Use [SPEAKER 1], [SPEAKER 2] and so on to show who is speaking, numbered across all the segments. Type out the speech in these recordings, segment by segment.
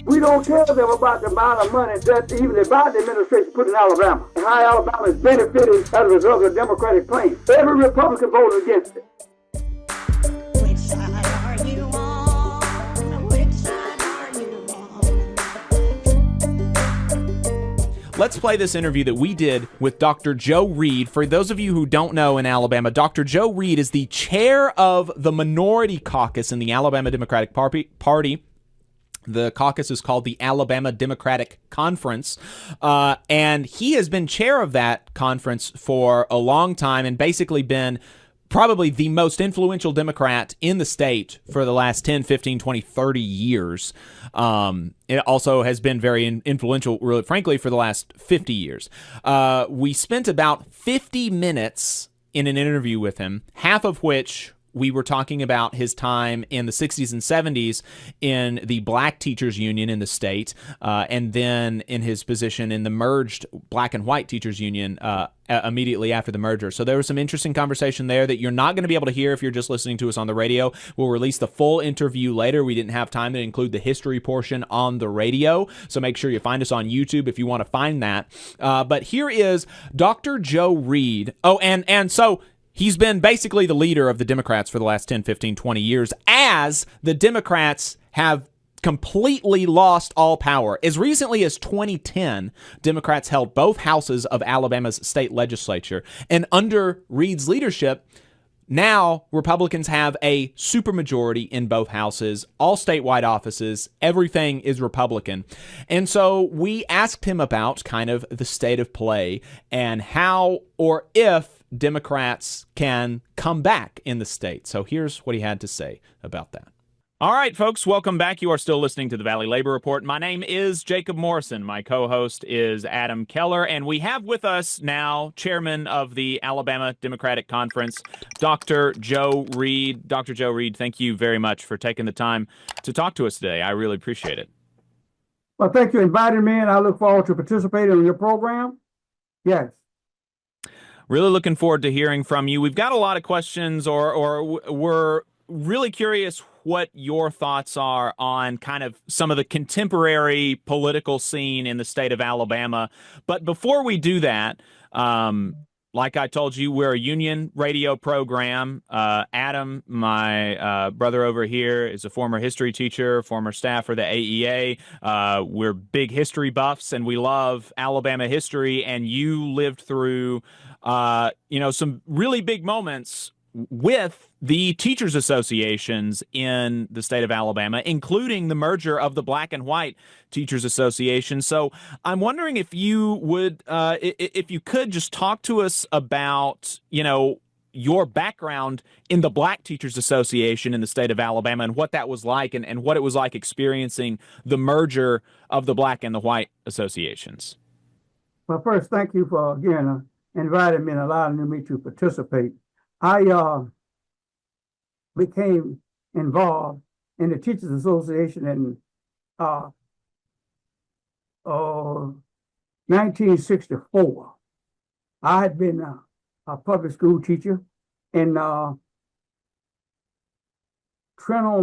[SPEAKER 1] We don't tell them about the amount of money that even the Biden administration put in Alabama and how Alabama is benefiting as a result of the Democratic plan. Every Republican voted against it.
[SPEAKER 2] Which side are you on? Which side are you on?
[SPEAKER 3] Let's play this interview that we did with Dr. Joe Reed. For those of you who don't know in Alabama, Dr. Joe Reed is the chair of the minority caucus in the Alabama Democratic Party. The caucus is called the Alabama Democratic Conference, and he has been chair of that conference for a long time and basically been probably the most influential Democrat in the state for the last 10, 15, 20, 30 years. It also has been very influential, really, frankly, for the last 50 years. We spent about 50 minutes in an interview with him, half of which we were talking about his time in the 60s and 70s in the Black Teachers Union in the state, and then in his position in the merged Black and White Teachers Union immediately after the merger. So there was some interesting conversation there that you're not going to be able to hear if you're just listening to us on the radio. We'll release the full interview later. We didn't have time to include the history portion on the radio, so make sure you find us on YouTube if you want to find that. But here is Dr. Joe Reed. Oh, and so he's been basically the leader of the Democrats for the last 10, 15, 20 years as the Democrats have completely lost all power. As recently as 2010, Democrats held both houses of Alabama's state legislature. And under Reed's leadership, now Republicans have a supermajority in both houses, all statewide offices, everything is Republican. And so we asked him about kind of the state of play and how or if Democrats can come back in the state. So here's what he had to say about that. All right, folks, welcome back. You are still listening to the Valley Labor Report. My name is Jacob Morrison. My co-host is Adam Keller, and we have with us now chairman of the Alabama Democratic Conference, Dr. Joe Reed. Dr. Joe Reed, thank you very much for taking the time to talk to us today. I really appreciate it.
[SPEAKER 1] Well, thank you for inviting me, and I look forward to participating in your program. Yes.
[SPEAKER 3] Really looking forward to hearing from you. We've got a lot of questions, or we're really curious what your thoughts are on kind of some of the contemporary political scene in the state of Alabama. But before we do that, like I told you, we're a union radio program. Adam, my brother over here, is a former history teacher, former staff for the AEA. We're big history buffs, and we love Alabama history. And you lived through some really big moments with the teachers associations in the state of Alabama, including the merger of the Black and White Teachers Association. So I'm wondering if you would, if you could just talk to us about, your background in the Black Teachers Association in the state of Alabama and what that was like and what it was like experiencing the merger of the Black and the White associations.
[SPEAKER 1] Well, first, thank you for, again, inviting me and allowing me to participate. I became involved in the Teachers Association in 1964. I had been a public school teacher in Trenholm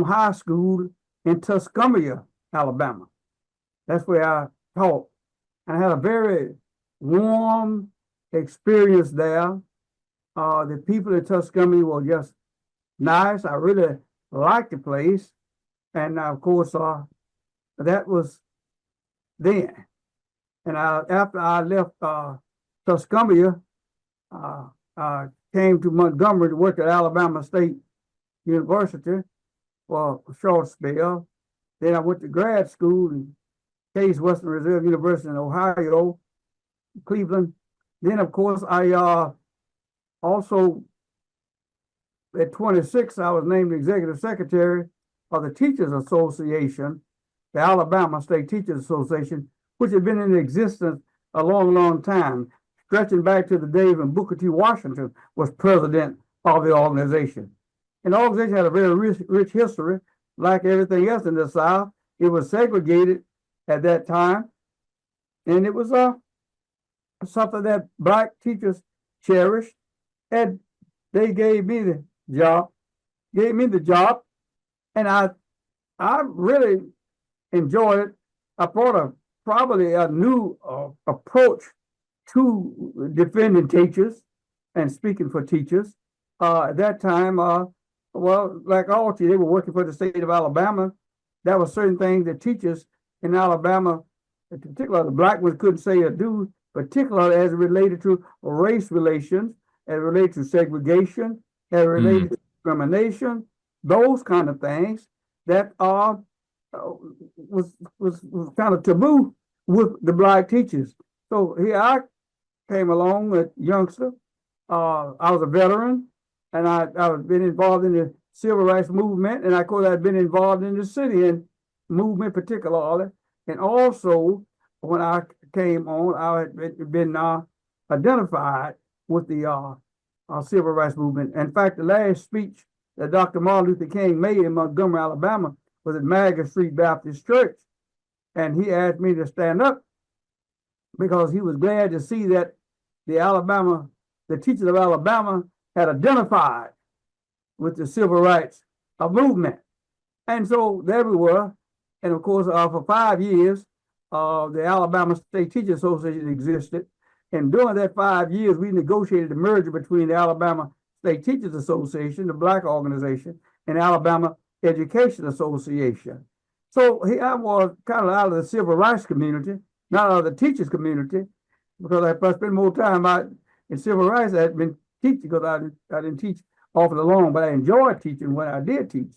[SPEAKER 1] High School in Tuscumbia, Alabama. That's where I taught. And I had a very warm experience there. The people in Tuscumbia were just nice. I really liked the place. And of course, that was then. And after I left Tuscumbia, I came to Montgomery to work at Alabama State University for a short spell. Then I went to grad school in Case Western Reserve University in Ohio, Cleveland. Then, of course, I also, at 26, I was named executive secretary of the Teachers Association, the Alabama State Teachers Association, which had been in existence a long, long time, stretching back to the days when Booker T. Washington was president of the organization. And the organization had a very rich history, like everything else in the South. It was segregated at that time, and it was something that Black teachers cherished, and they gave me the job, and I really enjoyed it. I brought probably a new approach to defending teachers and speaking for teachers. At that time, well, like all teachers, they were working for the state of Alabama. There were certain things that teachers in Alabama, in particular the black ones, couldn't say or do, particularly as it related to race relations, as it related to segregation, as it related to discrimination, those kind of things that was kind of taboo with the black teachers. So here I came along a youngster. I was a veteran, and I've been involved in the civil rights movement, and of course I've been involved in the city movement particularly, and also when I came on, I had been identified with the civil rights movement. In fact, the last speech that Dr. Martin Luther King made in Montgomery, Alabama, was at Maga Street Baptist Church, and he asked me to stand up because he was glad to see that the teachers of Alabama had identified with the civil rights movement. And so there we were. And of course, for 5 years, the Alabama State Teachers Association existed. And during that 5 years, we negotiated the merger between the Alabama State Teachers Association, the black organization, and Alabama Education Association. So here I was kind of out of the civil rights community, not out of the teachers community, because I spent more time out in civil rights. I had been teaching because I didn't teach off and long, but I enjoyed teaching when I did teach.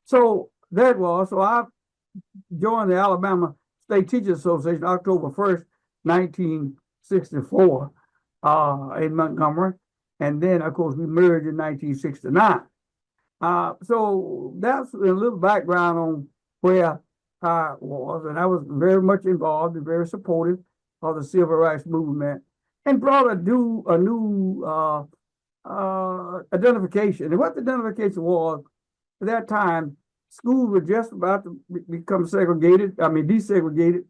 [SPEAKER 1] So I joined the Alabama State Teachers Association October 1st, 1964 in Montgomery. And then, of course, we merged in 1969. So that's a little background on where I was. And I was very much involved and very supportive of the civil rights movement, and brought a new identification. And what the identification was, at that time, schools were just about to become desegregated.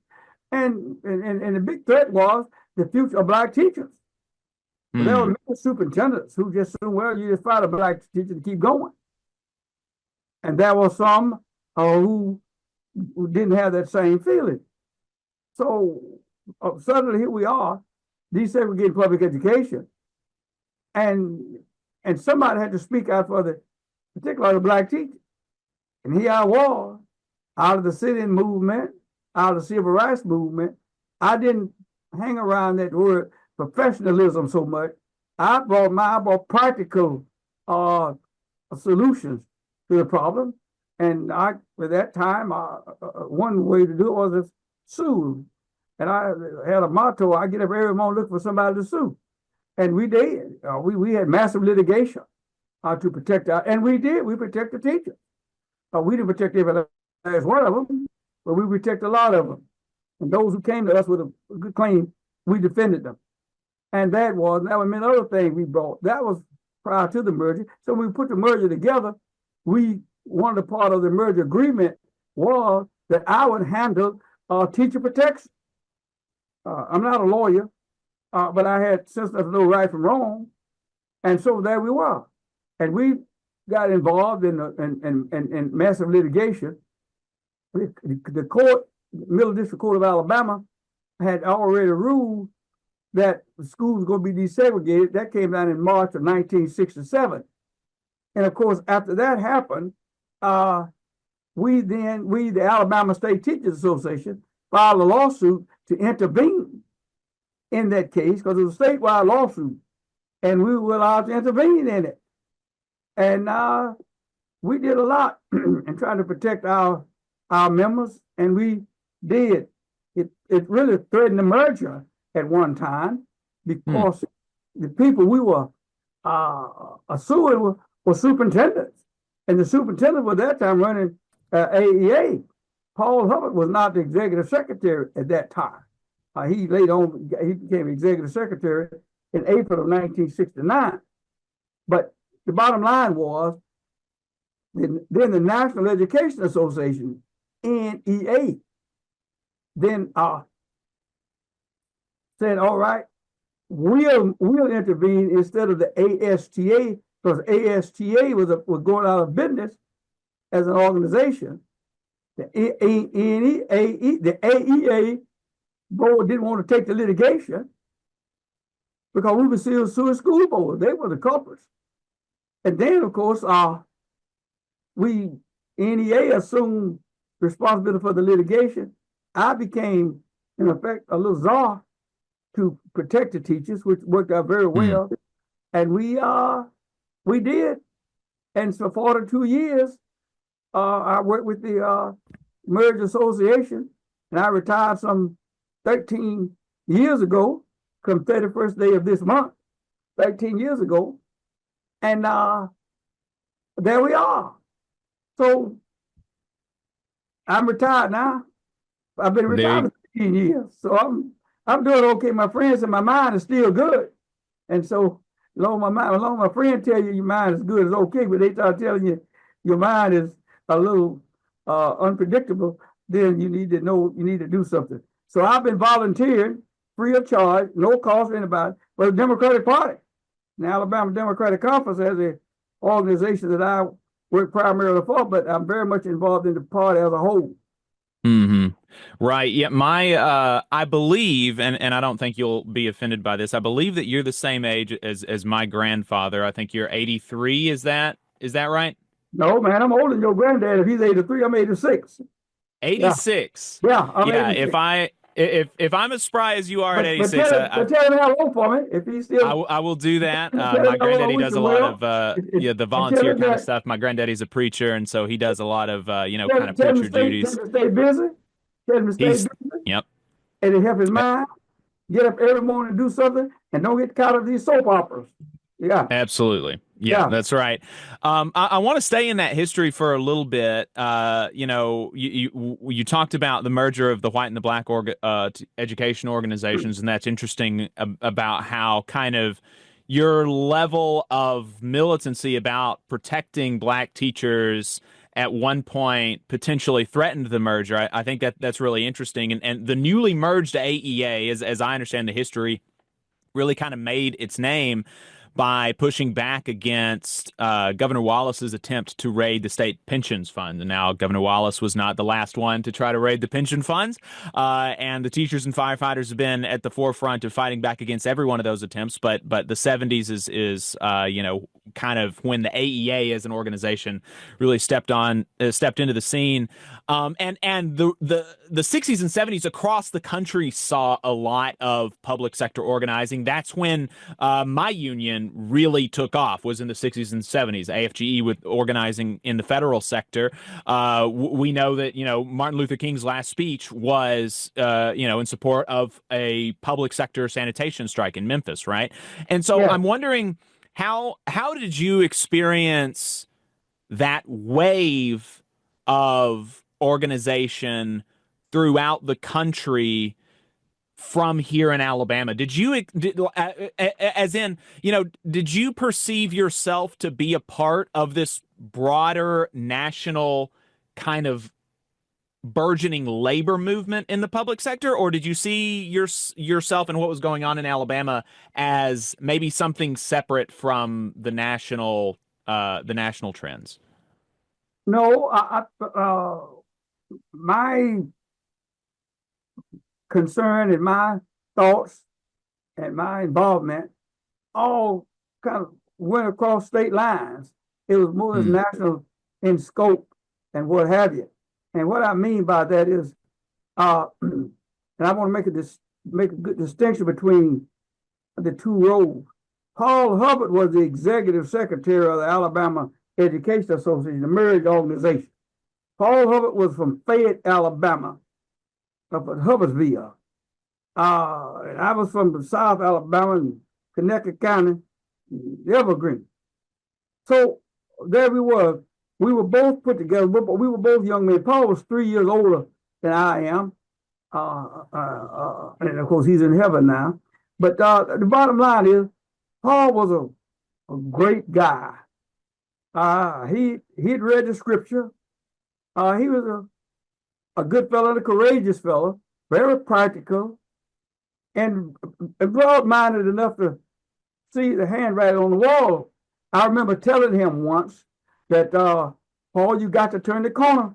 [SPEAKER 1] And the big threat was the future of black teachers. There were many superintendents who just said, well, you just find a black teacher to keep going. And there were some who didn't have that same feeling. So suddenly here we are, desegregating public education. And somebody had to speak out for particularly the black teachers. And here I was, out of the sit-in movement, out of the civil rights movement. I didn't hang around that word professionalism so much. I brought practical solutions to the problem. And at that time, one way to do it was to sue. And I had a motto: I get up every morning looking for somebody to sue. And we did. We had massive litigation to protect and we did. We protected teachers. We didn't protect every last one of them, but we protected a lot of them. And those who came to us with a good claim, we defended them. And that was many other things we brought. That was prior to the merger. So when we put the merger together, one of the part of the merger agreement was that I would handle teacher protection. I'm not a lawyer, but I had sense of no right from wrong. And so there we were. And we got involved in massive litigation. The court, Middle District Court of Alabama, had already ruled that the schools were going to be desegregated. That came down in March of 1967. And of course, after that happened, the Alabama State Teachers Association filed a lawsuit to intervene in that case because it was a statewide lawsuit, and we were allowed to intervene in it. And we did a lot in trying to protect our members, and we did. It really threatened the merger at one time because the people we were suing were superintendents, and the superintendent was at that time running AEA. Paul Hubbard was not the executive secretary at that time. He became executive secretary in April of 1969. But the bottom line was, then the National Education Association, NEA, then said, all right, we'll intervene instead of the ASTA, because ASTA was going out of business as an organization. the the AEA board didn't want to take the litigation because we were still suing school boards. They were the culprits. And then, of course, NEA assumed responsibility for the litigation. I became, in effect, a little czar to protect the teachers, which worked out very well. And we did. And for 42 years, I worked with the Marriage Association, and I retired some 13 years ago, come 31st day of this month, 13 years ago. And there we are. So I'm retired now. I've been retired for 15 years. So I'm doing okay. My friends and my mind is still good. And so as long as my friend tell you your mind is good, it's okay. But they start telling you your mind is a little unpredictable, then you need to know you need to do something. So I've been volunteering free of charge, no cost to anybody, for the Democratic Party. The Alabama Democratic Conference has an organization that I work primarily for, but I'm very much involved in the party as a whole.
[SPEAKER 3] Mm-hmm. Right. Yeah. I believe, and I don't think you'll be offended by this. I believe that you're the same age as my grandfather. I think you're 83. Is that right?
[SPEAKER 1] No, man, I'm older than your granddad. If he's 83, I'm 86.
[SPEAKER 3] 86.
[SPEAKER 1] Yeah, I'm
[SPEAKER 3] yeah.
[SPEAKER 1] 86.
[SPEAKER 3] If I'm as spry as you are at 86,
[SPEAKER 1] but tell him hello for me if he's still.
[SPEAKER 3] I will do that.
[SPEAKER 1] Tell
[SPEAKER 3] My
[SPEAKER 1] him hello,
[SPEAKER 3] granddaddy
[SPEAKER 1] wish
[SPEAKER 3] does a
[SPEAKER 1] him
[SPEAKER 3] lot
[SPEAKER 1] well.
[SPEAKER 3] of the volunteer kind of stuff. My granddaddy's a preacher, and so he does a lot of kind of preacher duties.
[SPEAKER 1] Tell him to stay busy. Tell him to stay busy.
[SPEAKER 3] Yep.
[SPEAKER 1] And to help his mind. Get up every morning and do something, and don't get caught up in these soap operas. Yeah.
[SPEAKER 3] Absolutely. Yeah, that's right. I want to stay in that history for a little bit. You talked about the merger of the white and the black education organizations, and that's interesting about how kind of your level of militancy about protecting black teachers at one point potentially threatened the merger. I think that's really interesting. And the newly merged AEA, as I understand the history, really kind of made its name by pushing back against Governor Wallace's attempt to raid the state pensions fund. And now Governor Wallace was not the last one to try to raid the pension funds. And the teachers and firefighters have been at the forefront of fighting back against every one of those attempts. But the 70s is kind of when the AEA as an organization really stepped into the scene. And the 60s and 70s across the country saw a lot of public sector organizing. That's when my union really took off, was in the 60s and 70s. AFGE with organizing in the federal sector. We know that Martin Luther King's last speech was in support of a public sector sanitation strike in Memphis, right? And so I'm wondering how did you experience that wave of organization throughout the country from here in Alabama? Did you perceive yourself to be a part of this broader national kind of burgeoning labor movement in the public sector, or did you see yourself and what was going on in Alabama as maybe something separate from the national trends?
[SPEAKER 1] No, my concern and my thoughts and my involvement all kind of went across state lines. It was more national in scope and what have you. And what I mean by that is, and I want to make a good distinction between the two roles. Paul Hubbard was the executive secretary of the Alabama Education Association, the marriage organization. Paul Hubbard was from Fayette, Alabama, up at Hubbardsville. And I was from South Alabama and Connecticut County, Evergreen. So there we were. We were both put together, but we were both young men. Paul was 3 years older than I am. And of course, he's in heaven now. But the bottom line is, Paul was a great guy. He'd read the scripture. He was a good fellow and a courageous fellow, very practical, and broad-minded enough to see the handwriting on the wall. I remember telling him once that, Paul, you got to turn the corner.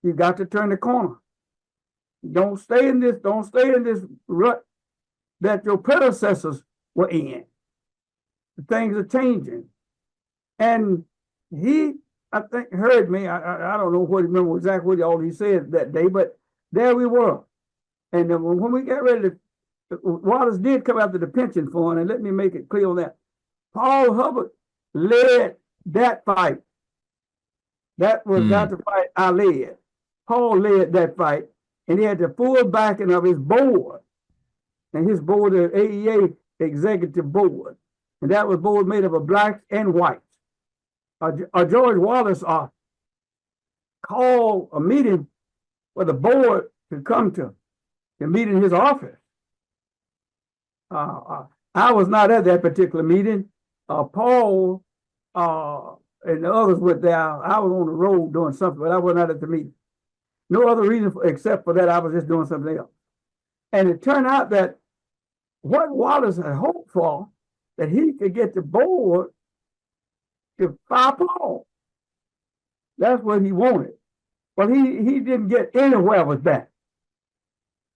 [SPEAKER 1] You got to turn the corner. Don't stay in this rut that your predecessors were in. Things are changing. And he, I think, heard me. I don't know what remember exactly what all he said that day, but there we were. And when we got ready to, Waters did come after the pension fund, and let me make it clear on that. Paul Hubbard led that fight. That was not the fight I led. Paul led that fight, and he had the full backing of his board. And his board, the AEA executive board. And that was board made up of blacks and whites. George Wallace called a meeting for the board to come to meet in his office. I was not at that particular meeting. Paul and the others were there. I was on the road doing something, but I was not at the meeting. No other reason except for that I was just doing something else. And it turned out that what Wallace had hoped for, that he could get the board to fire Paul. That's what he wanted. But he didn't get anywhere with that.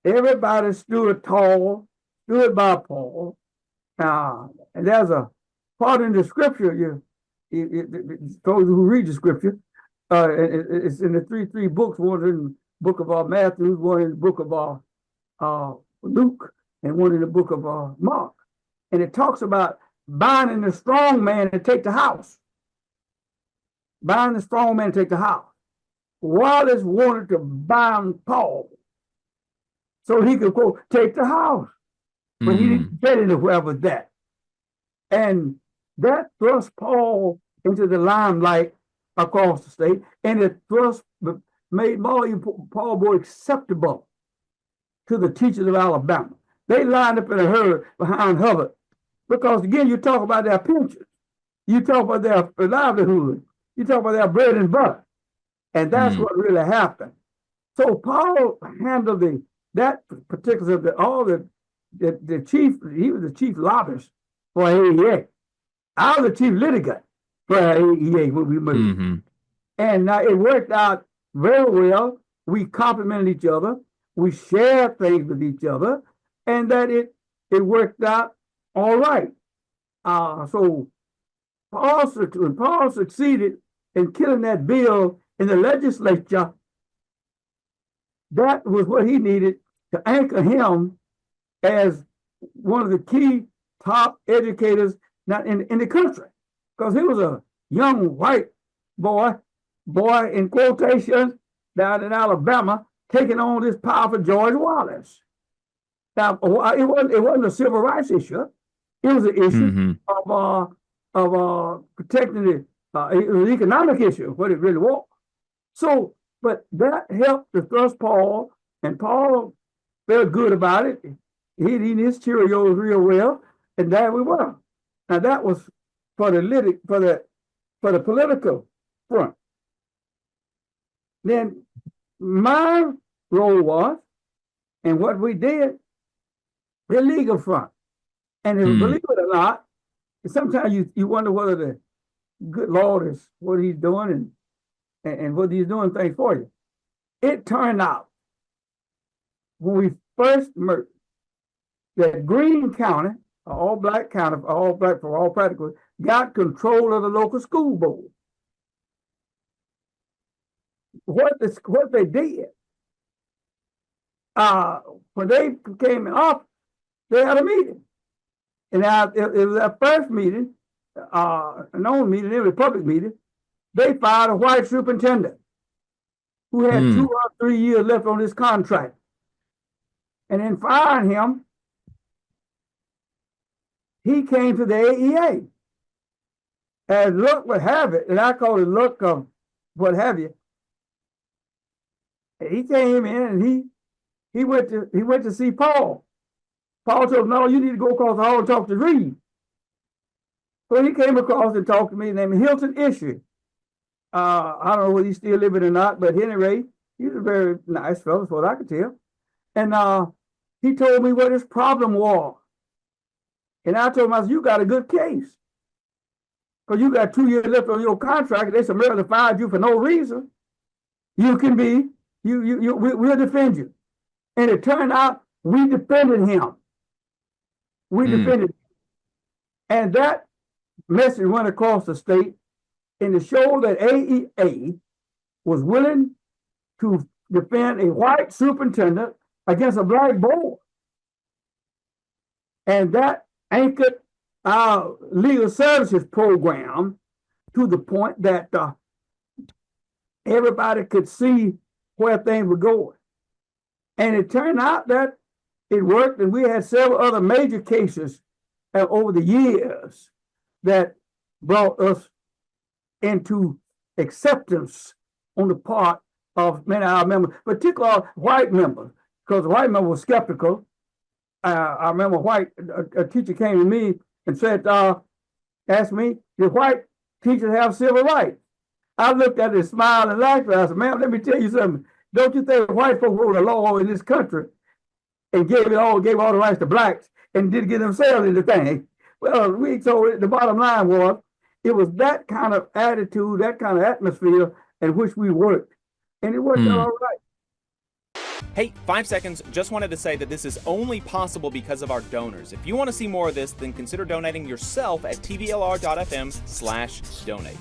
[SPEAKER 1] Everybody stood tall, stood by Paul. And there's a part in the scripture, those who read the scripture, it's in the three books, one in the book of Matthew, one in the book of Luke, and one in the book of Mark. And it talks about binding the strong man to take the house. Bind the strong man to take the house. Wallace wanted to bind Paul so he could go take the house. But he didn't get anywhere with that. And that thrust Paul into the limelight across the state, and it made Paul more acceptable to the teachers of Alabama. They lined up in a herd behind Hubbard because, again, you talk about their pensions, you talk about their livelihood, you talk about their bread and butter, and that's what really happened. So Paul handled that particular the chief. He was the chief lobbyist for AEA. I was the chief litigant for AEA when we moved. And it worked out very well. We complimented each other. We shared things with each other, and that it worked out all right. So Paul succeeded in killing that bill in the legislature. That was what he needed to anchor him as one of the key top educators in the country, because he was a young white boy in quotations, down in Alabama, taking on this powerful George Wallace. Now, it wasn't a civil rights issue. It was an issue of protecting it was an economic issue, what it really was. So, but that helped to thrust Paul, and Paul felt good about it. He'd eaten his Cheerios real well, and there we were. Now that was for the political front. Then my role was, and what we did, the legal front. And believe it or not, sometimes you wonder whether the good Lord is what he's doing and what he's doing things for you. It turned out when we first merged that Greene County, all black county, all black for all practical, got control of the local school board. What they did, when they came up, they had a meeting. And it was their first meeting, a known meeting, a public meeting. They fired a white superintendent who had 2 or 3 years left on his contract. And in firing him, he came to the AEA. As luck would have it, and I call it luck of what have you. He came in and he went to see Paul. Paul told him, no, you need to go across the hall and talk to Reed. So he came across and talked to me, named Hilton Issue. I don't know whether he's still living or not, but at any rate, he's a very nice fellow, as what I could tell. And he told me what his problem was. And I told him, I said, you got a good case. Because you got 2 years left on your contract, and they summarily fired you for no reason. You can be, we'll defend you. And it turned out we defended him. We defended him. And that message went across the state and to show that AEA was willing to defend a white superintendent against a black board. And that anchored our legal services program to the point that everybody could see where things were going. And it turned out that it worked, and we had several other major cases over the years that brought us into acceptance on the part of many of our members, particularly white members, because the white members were skeptical. I remember a teacher came to me and said, asked me, do white teachers have civil rights? I looked at it and smiled and laughed. I said, ma'am, let me tell you something. Don't you think white folks wrote a law in this country and gave all the rights to blacks and didn't get themselves into things? Well, the bottom line was, it was that kind of attitude, that kind of atmosphere in which we worked. And it worked out all right.
[SPEAKER 3] Hey, 5 seconds. Just wanted to say that this is only possible because of our donors. If you want to see more of this, then consider donating yourself at tvlr.fm/donate.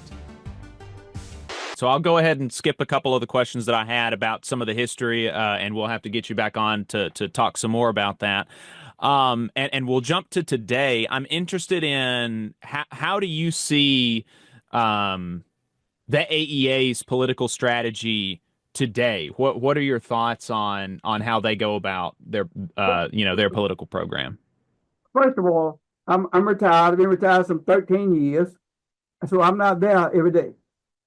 [SPEAKER 3] So I'll go ahead and skip a couple of the questions that I had about some of the history, and we'll have to get you back on to talk some more about that. And we'll jump to today. I'm interested in how do you see the AEA's political strategy today? What are your thoughts on how they go about their their political program?
[SPEAKER 1] First of all, I'm retired. I've been retired some 13 years, so I'm not there every day.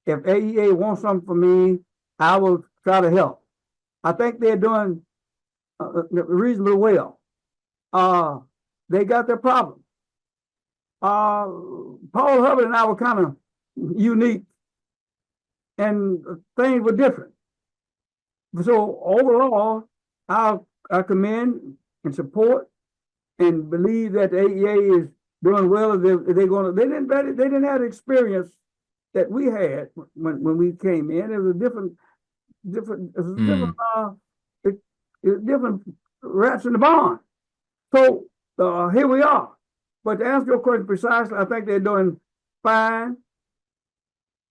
[SPEAKER 1] If AEA wants something from me, I will try to help. I think they're doing reasonably well. They got their problem. Paul Hubbard and I were kind of unique, and things were different. So overall, I commend and support and believe that the AEA is doing well. They didn't have the experience that we had when we came in. It was different rats in the barn. So here we are. But to answer your question precisely, I think they're doing fine.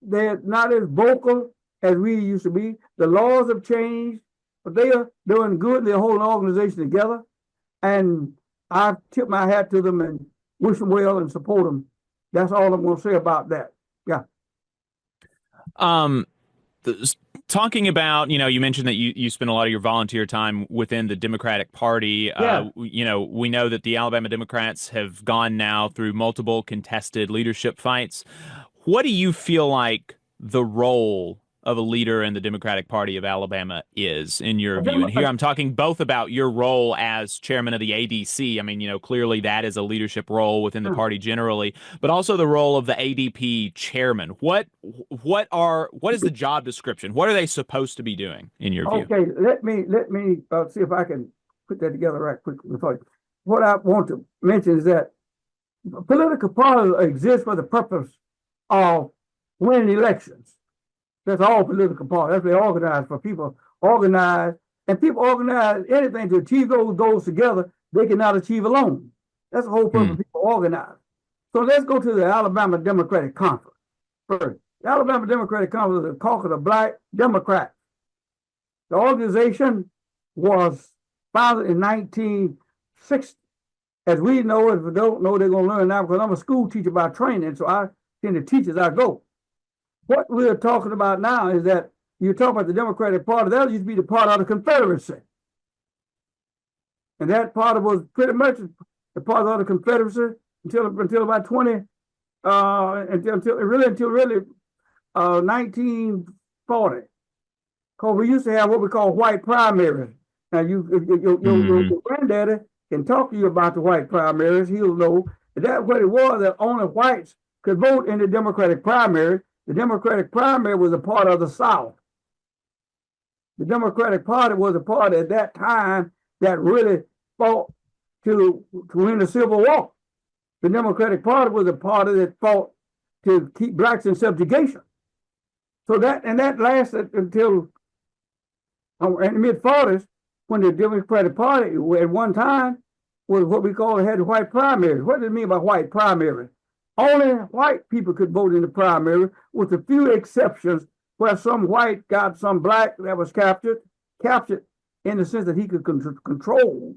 [SPEAKER 1] They're not as vocal as we used to be. The laws have changed, but they are doing good. They're holding the organization together. And I tip my hat to them and wish them well and support them. That's all I'm going to say about that. Yeah.
[SPEAKER 3] Talking about, you mentioned that you spend a lot of your volunteer time within the Democratic Party.
[SPEAKER 1] Yeah.
[SPEAKER 3] We know that the Alabama Democrats have gone now through multiple contested leadership fights. What do you feel like the role of a leader in the Democratic Party of Alabama is, in your view? And here I'm talking both about your role as chairman of the ADC. I mean, clearly that is a leadership role within the party generally, but also the role of the ADP chairman. What is the job description? What are they supposed to be doing in your view?
[SPEAKER 1] Okay, let me see if I can put that together right quickly. What I want to mention is that political parties exist for the purpose of winning elections. That's all political parties. That's what they organize for. People organize, and people organize anything to achieve those goals together. They cannot achieve alone. That's the whole purpose of people organize. So let's go to the Alabama Democratic Conference first. The Alabama Democratic Conference is a caucus of Black Democrats. The organization was founded in 1960. As we know, if we don't know, they're going to learn now, because I'm a school teacher by training, so I tend to teach as I go. What we're talking about now is that you talk about the Democratic Party, that used to be the part of the Confederacy. And that party was pretty much the part of the Confederacy until about 1940. Because we used to have what we call white primaries. Now, your granddaddy can talk to you about the white primaries. He'll know that's what it was, that only whites could vote in the Democratic primary. The Democratic primary was a part of the South. The Democratic Party was a party at that time that really fought to win the Civil War. The Democratic Party was a party that fought to keep blacks in subjugation. So that lasted until in the mid-40s, when the Democratic Party at one time was what we call had the white primaries. What does it mean by white primaries? Only white people could vote in the primary, with a few exceptions where some white got some black that was captured in the sense that he could control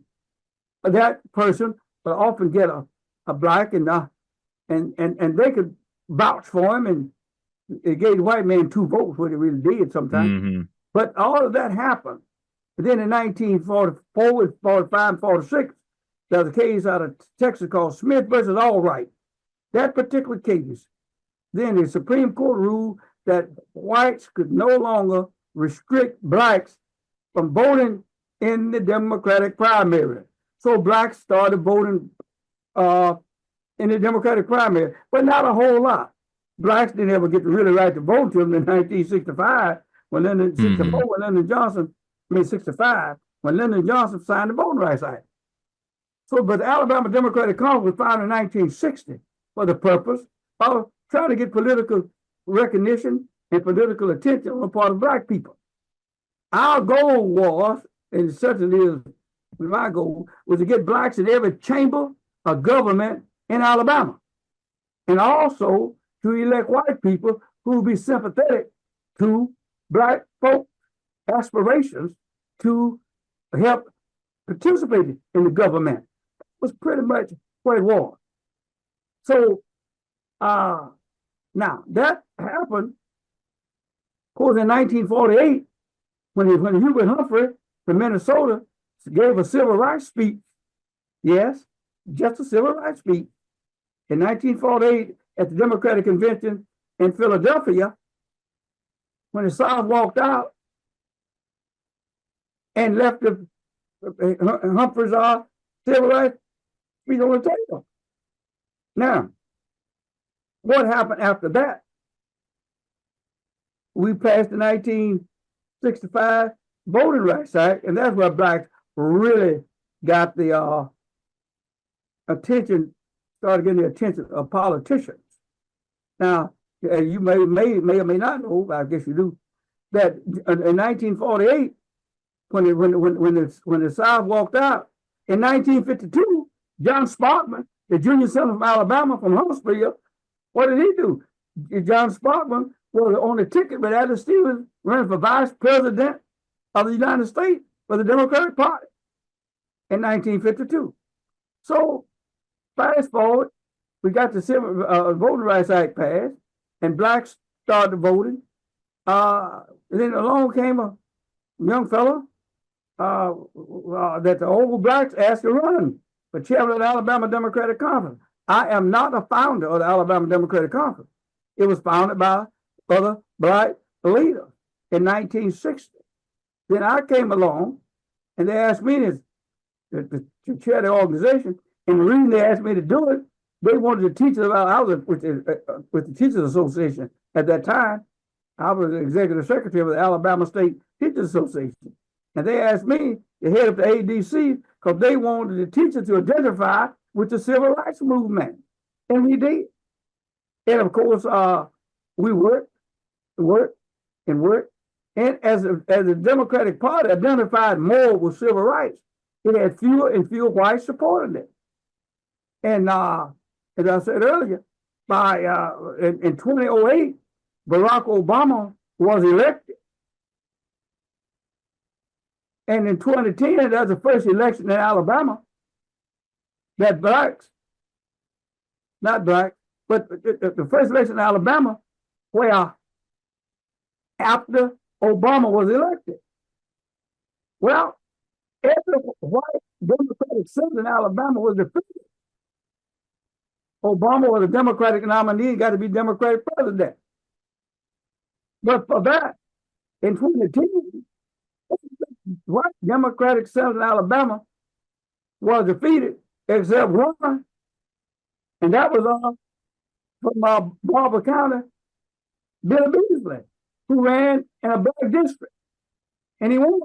[SPEAKER 1] that person, but often get a black and they could vouch for him, and it gave the white man 2 votes, what it really did sometimes.
[SPEAKER 3] Mm-hmm.
[SPEAKER 1] But all of that happened. But then in 1944, 45, and 46, there was a case out of Texas called Smith versus Allwright. That particular case, then the Supreme Court ruled that whites could no longer restrict blacks from voting in the Democratic primary. So blacks started voting in the Democratic primary, but not a whole lot. Blacks didn't ever get the really right to vote until 1965, when Lyndon, 64, when Lyndon Johnson, 65, when Lyndon Johnson signed the Voting Rights Act. So, but the Alabama Democratic Congress was founded in 1960 for the purpose of trying to get political recognition and political attention on the part of black people. Our goal was, and it certainly is my goal, was to get blacks in every chamber of government in Alabama, and also to elect white people who would be sympathetic to black folk aspirations to help participate in the government. That was pretty much what it was. So now that happened, of course, in 1948, when Hubert Humphrey from Minnesota gave a civil rights speech. Yes, just a civil rights speech. In 1948, at the Democratic Convention in Philadelphia, when the South walked out and left Humphrey's civil rights speech on the table. Now, what happened after that? We passed the 1965 Voting Rights Act, and that's where blacks really got the attention, started getting the attention of politicians. Now, you may or may not know, I guess you do, that in 1948, when the South walked out, in 1952, John Sparkman, the junior senator from Alabama, from Huntsville, what did he do? John Sparkman was on the ticket with Adams Stevens running for vice president of the United States for the Democratic Party in 1952. So fast forward, we got the Voting Rights Act passed, and blacks started voting. And then along came a young fellow that the old blacks asked to run for chairman of the Alabama Democratic Conference. I am not a founder of the Alabama Democratic Conference. It was founded by other black leaders in 1960. Then I came along, and they asked me to chair the organization. And the reason they asked me to do it, they wanted to teach about. I was with the Teachers Association at that time. I was the executive secretary of the Alabama State Teachers Association, and they asked me to head up the ADC because they wanted the teachers to identify with the civil rights movement, and we did. And of course, we worked, and as the Democratic Party identified more with civil rights, it had fewer and fewer whites supporting it. And as I said earlier, by in 2008, Barack Obama was elected. And in 2010, that was the first election in Alabama that blacks, not blacks, but the first election in Alabama where after Obama was elected. Well, every white Democratic senator in Alabama was defeated. Obama was a Democratic nominee and got to be Democratic president. But for that, in 2010, white Democratic senator in Alabama was defeated, except one, and that was from Barber County, Billy Beasley, who ran in a black district, and he won.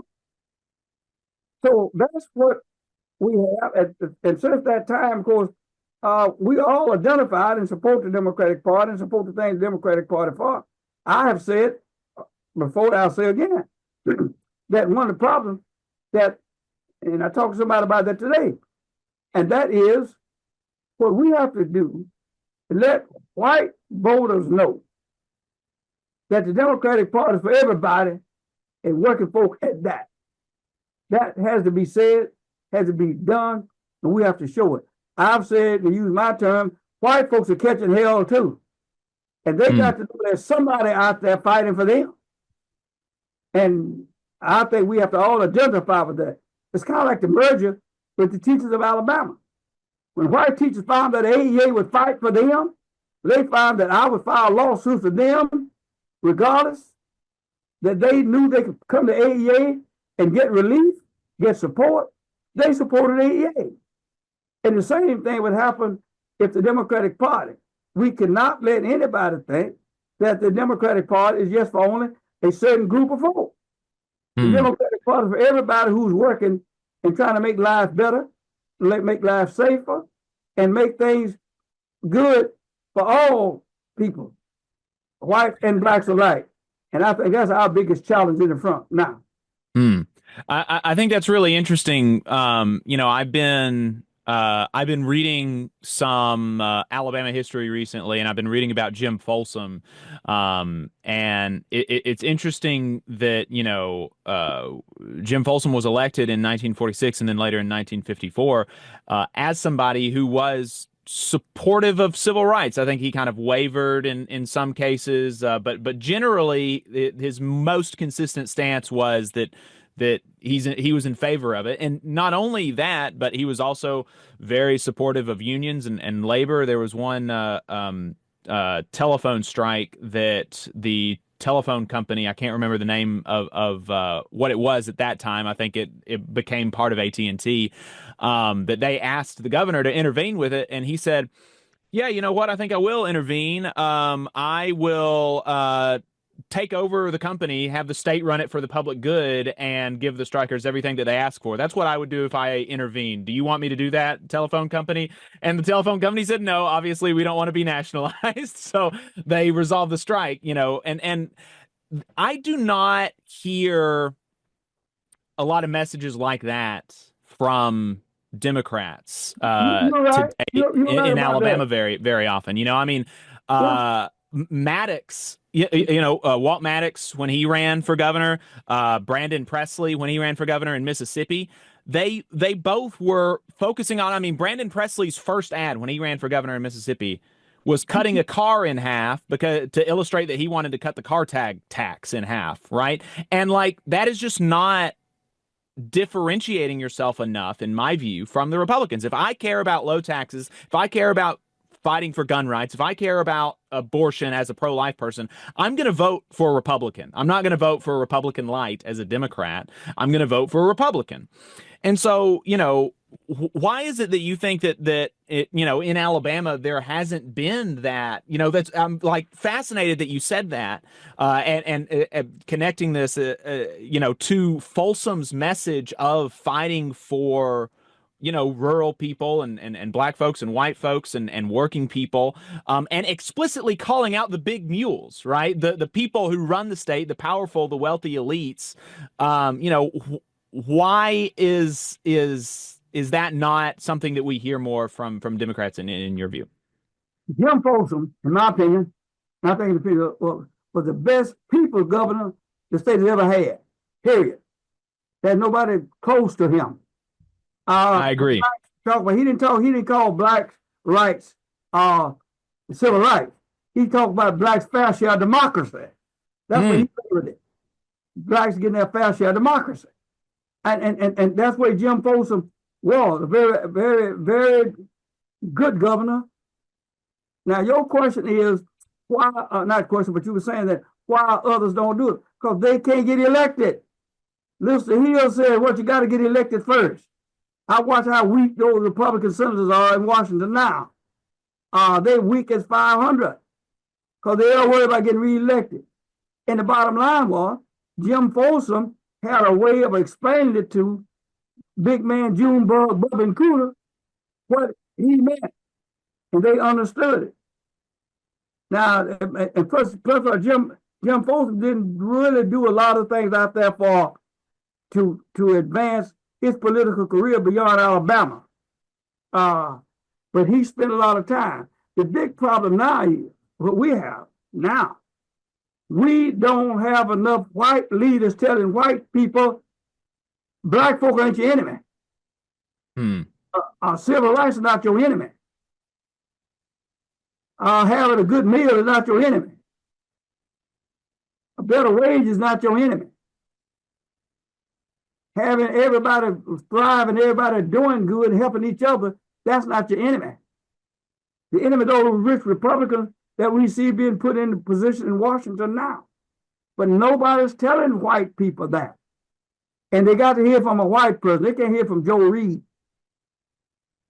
[SPEAKER 1] So that's what we have. And since that time, of course, we all identified and support the Democratic Party and support the things the Democratic Party for. I have said before, I'll say again, that one of the problems that, and I talked to somebody about that today, and that is what we have to do to let white voters know that the Democratic Party is for everybody and working folk at that. That has to be said, has to be done, and we have to show it. I've said, to use my term, white folks are catching hell too. And they got to know there's somebody out there fighting for them. And I think we have to all identify with that. It's kind of like the merger with the teachers of Alabama. When white teachers found that the AEA would fight for them, they found that I would file lawsuits for them, regardless, that they knew they could come to AEA and get relief, get support. They supported AEA. And the same thing would happen if the Democratic Party. We cannot let anybody think that the Democratic Party is just for only a certain group of folk. The Democratic Party is for everybody who's working and trying to make life better, make life safer, and make things good for all people, whites and blacks alike. And I think that's our biggest challenge in the front now.
[SPEAKER 3] I think that's really interesting. I've been reading some Alabama history recently, and I've been reading about Jim Folsom. And it's interesting that, Jim Folsom was elected in 1946 and then later in 1954 as somebody who was supportive of civil rights. I think he kind of wavered in some cases, but generally his most consistent stance was that he was in favor of it. And not only that, but he was also very supportive of unions and labor. There was one telephone strike that the telephone company, I can't remember the name of what it was at that time. I think it became part of AT&T, that they asked the governor to intervene with it. And he said, yeah, you know what? I think I will intervene. I will take over the company, have the state run it for the public good, and give the strikers everything that they ask for. That's what I would do if I intervened. Do you want me to do that, telephone company? And the telephone company said, no, obviously we don't want to be nationalized. So they resolved the strike, and I do not hear a lot of messages like that from Democrats
[SPEAKER 1] right.
[SPEAKER 3] today
[SPEAKER 1] Right
[SPEAKER 3] in Alabama
[SPEAKER 1] that.
[SPEAKER 3] very often. Maddox, Walt Maddox, when he ran for governor, Brandon Presley, when he ran for governor in Mississippi, they both were focusing on, Brandon Presley's first ad when he ran for governor in Mississippi was cutting a car in half because to illustrate that he wanted to cut the car tag tax in half, right? And that is just not differentiating yourself enough, in my view, from the Republicans. If I care about low taxes, if I care about fighting for gun rights, if I care about abortion as a pro-life person, I'm going to vote for a Republican. I'm not going to vote for a Republican light as a Democrat. I'm going to vote for a Republican. And so, why is it that you think that in Alabama there hasn't been that? That's I'm fascinated that you said that, and connecting this, to Folsom's message of fighting for rural people and black folks and white folks and working people, and explicitly calling out the big mules, right? The people who run the state, the powerful, the wealthy elites. Why is that not something that we hear more from Democrats in your view?
[SPEAKER 1] Jim Folsom, in my opinion, I think was the best people governor the state has ever had, period. There's nobody close to him.
[SPEAKER 3] I agree.
[SPEAKER 1] But he didn't call black rights civil rights. He talked about blacks' fair share of democracy. That's what he favored it. Blacks getting their fair share of democracy. And that's where Jim Folsom was, a very, very, very good governor. Now, your question is, why, not question, but you were saying that why others don't do it? Because they can't get elected. Mr. Hill said, what you got to get elected first. I watch how weak those Republican senators are in Washington now. They're weak as 500 because they don't worry about getting reelected. And the bottom line was, Jim Folsom had a way of explaining it to big man Junebug, Bub, and Cooter what he meant, and they understood it. Now, and plus Jim Folsom didn't really do a lot of things out there for to advance his political career beyond Alabama. But he spent a lot of time. The big problem now is what we have now. We don't have enough white leaders telling white people, black folk ain't your enemy. Civil rights is not your enemy. Having a good meal is not your enemy. A better wage is not your enemy. Having everybody thriving, everybody doing good, and helping each other, that's not your enemy. The enemy of those rich Republicans that we see being put in the position in Washington now. But nobody's telling white people that. And they got to hear from a white person. They can't hear from Joe Reed.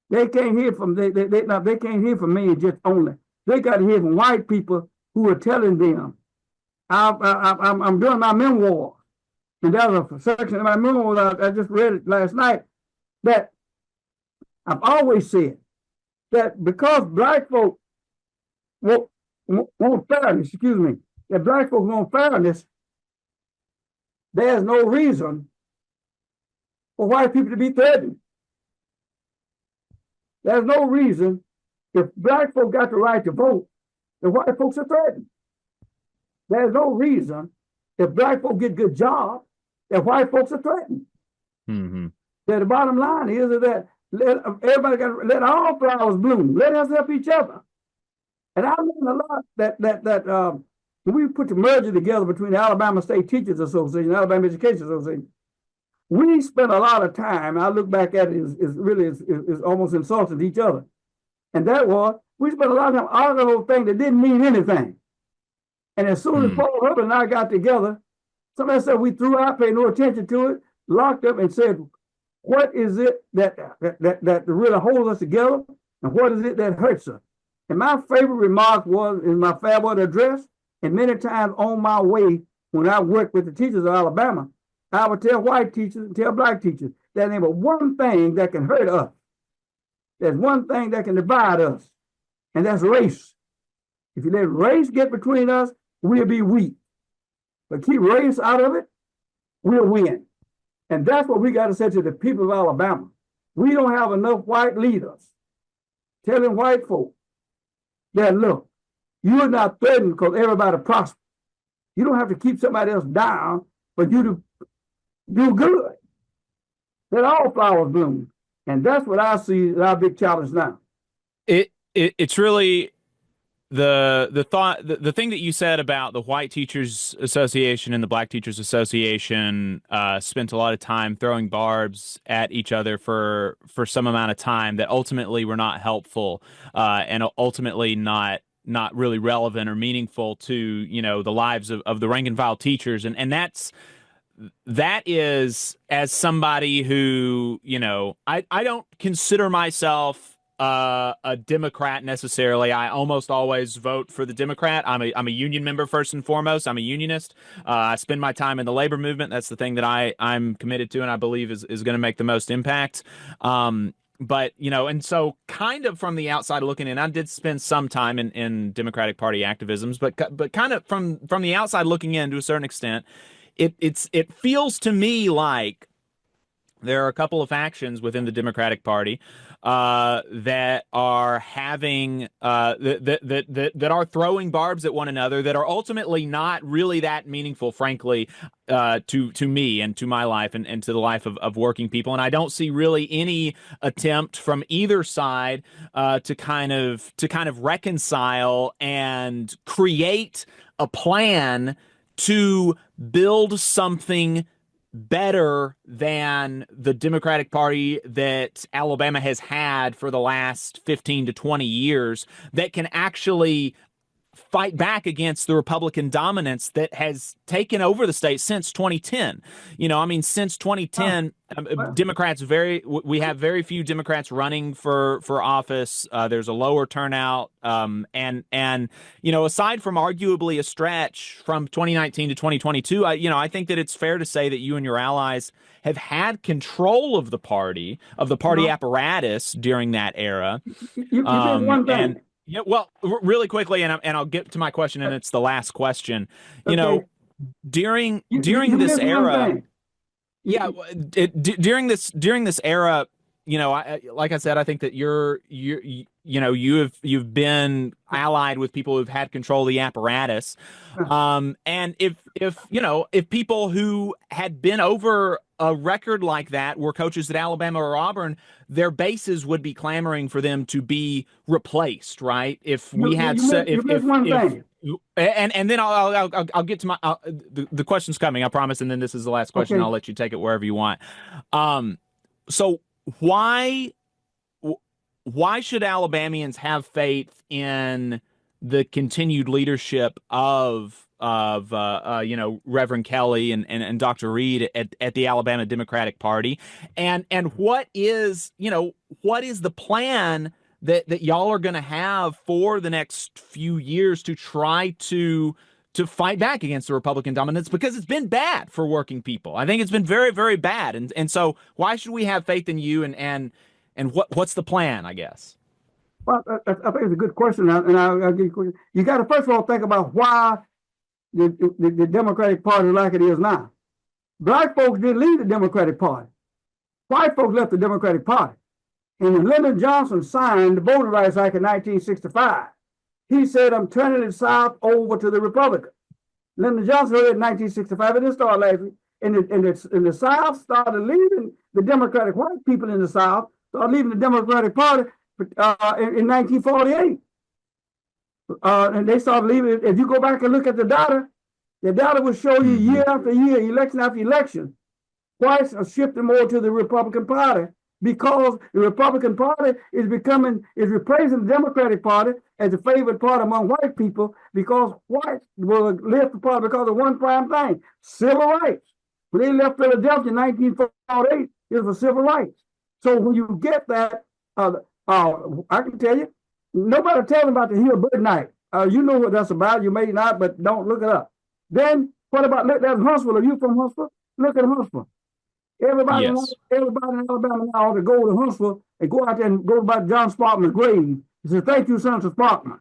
[SPEAKER 1] They can't hear from they can't hear from me just only. They got to hear from white people who are telling them. I'm doing my memoir, and there's a section of my memoir I just read it last night that I've always said that because black folk want fairness, that black folk want fairness, there's no reason for white people to be threatened. There's no reason if black folk got the right to vote, the white folks are threatened. There's no reason if black folk get good jobs, that white folks are threatened.
[SPEAKER 3] Mm-hmm.
[SPEAKER 1] That the bottom line is that everybody got to let all flowers bloom. Let us help each other. And I learned a lot that when we put the merger together between the Alabama State Teachers Association and Alabama Education Association, we spent a lot of time. I look back at it is almost insulting to each other. And that was, we spent a lot of time arguing over things that didn't mean anything. And as soon as Paul Hubbard and I got together, somebody said we threw out, paid no attention to it, locked up and said, what is it that really holds us together? And what is it that hurts us? And my favorite remark was in my farewell address, and many times on my way when I worked with the teachers of Alabama, I would tell white teachers and tell black teachers that there was one thing that can hurt us. There's one thing that can divide us, and that's race. If you let race get between us, we'll be weak. But keep race out of it, we'll win. And that's what we got to say to the people of Alabama. We don't have enough white leaders telling white folk that, look, you're not threatened because everybody prospers. You don't have to keep somebody else down for you to do good. Let all flowers bloom. And that's what I see as our big challenge now.
[SPEAKER 3] It's really the thing that you said about the White Teachers Association and the Black Teachers Association spent a lot of time throwing barbs at each other for some amount of time that ultimately were not helpful and ultimately not really relevant or meaningful to the lives of the rank and file teachers, and that is, as somebody who I don't consider myself a Democrat necessarily. I almost always vote for the Democrat. I'm a union member first and foremost. I'm a unionist. I spend my time in the labor movement. That's the thing that I'm committed to and I believe is going to make the most impact. But and so kind of from the outside looking in, I did spend some time in Democratic Party activisms, but kind of from the outside looking in to a certain extent, it feels to me like there are a couple of factions within the Democratic Party that are having that are throwing barbs at one another that are ultimately not really that meaningful, frankly, to me and to my life and to the life of working people. And I don't see really any attempt from either side to kind of reconcile and create a plan to build something better than the Democratic Party that Alabama has had for the last 15 to 20 years that can actually fight back against the Republican dominance that has taken over the state since 2010. Since 2010, Democrats we have very few Democrats running for office. There's a lower turnout. And aside from arguably a stretch from 2019 to 2022, I think that it's fair to say that you and your allies have had control of the party apparatus during that era.
[SPEAKER 1] You did one thing.
[SPEAKER 3] Yeah, well, really quickly, and I'll get to my question, and it's the last question.
[SPEAKER 1] Okay.
[SPEAKER 3] During
[SPEAKER 1] You
[SPEAKER 3] this
[SPEAKER 1] missed one
[SPEAKER 3] era,
[SPEAKER 1] thing.
[SPEAKER 3] Yeah, during this era, like I said, I think that you've been allied with people who've had control of the apparatus, and if people who had been over a record like that were coaches at Alabama or Auburn, their bases would be clamoring for them to be replaced, right? If we had
[SPEAKER 1] you missed one thing.
[SPEAKER 3] and then I'll get to the question's coming, I promise, and then this is the last question.
[SPEAKER 1] Okay.
[SPEAKER 3] I'll let you take it wherever you want. So why should Alabamians have faith in the continued leadership of Reverend Kelly and Dr. Reed at the Alabama Democratic Party, and what is the plan that y'all are going to have for the next few years to try to fight back against the Republican dominance, because it's been bad for working people. I think it's been very, very bad. And so why should we have faith in you, and what's the plan, I guess?
[SPEAKER 1] Well, I think it's a good question, and I'll give you got to first of all think about why the Democratic Party is like it is now. Black folks didn't leave the Democratic Party. White folks left the Democratic Party. And when Lyndon Johnson signed the Voting Rights Act in 1965, he said, I'm turning the South over to the Republicans. Lyndon Johnson heard it in 1965, and it started laughing. And the South started leaving the Democratic, white people in the South started leaving the Democratic Party in 1948. And they started leaving. If you go back and look at the data will show you year after year, election after election, whites are shifting more to the Republican Party, because the Republican Party is replacing the Democratic Party as the favorite party among white people, because whites will left the party because of one prime thing: civil rights. When they left Philadelphia in 1948, it was for civil rights. So when you get that, I can tell you, nobody tells about the Hubbard night. You know what that's about. You may not, but don't look it up. Then what about that's Huntsville? Are you from Huntsville? Look at Huntsville. Everybody in Alabama now ought to go to Huntsville and go out there and go by John Sparkman's grave. He said, "Thank you, Senator Sparkman."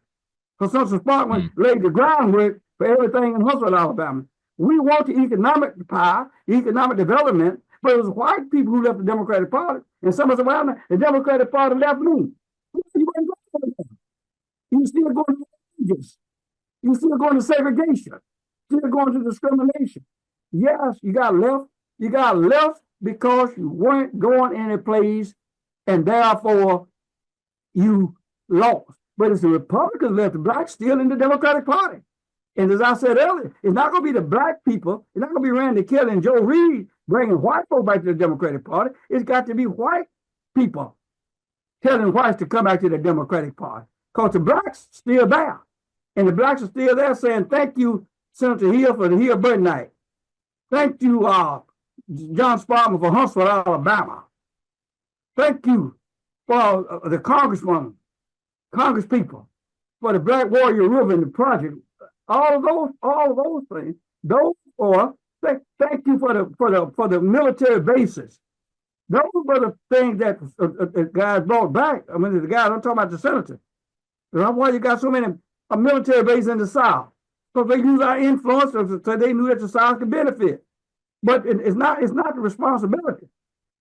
[SPEAKER 1] Because Senator Sparkman laid the groundwork for everything in Huntsville, Alabama. We want the economic power, economic development, but it was white people who left the Democratic Party. And some of us, well, the Democratic Party left me. You ain't going there. You still going to wages. You still going to segregation. Still going to discrimination. Yes, you got left. You got left because you weren't going any place, and therefore you lost. But it's the Republicans left, the blacks still in the Democratic Party. And as I said earlier, it's not going to be the black people, it's not going to be Randy Kelly and Joe Reed bringing white folk back to the Democratic Party. It's got to be white people telling whites to come back to the Democratic Party, because the blacks still there. And the blacks are still there saying, thank you, Senator Hill, for the Hubbard night. Thank you, John Sparkman, for Huntsville, Alabama. Thank you for the congresswoman, congresspeople, for the Black Warrior River and the project. All of those things. Those are thank you for the military bases. Those were the things that guys brought back. I mean, the guys, I'm talking about the senator. That's why you got so many military bases in the South. Because they use our influence, so they knew that the South could benefit. But it's not the responsibility.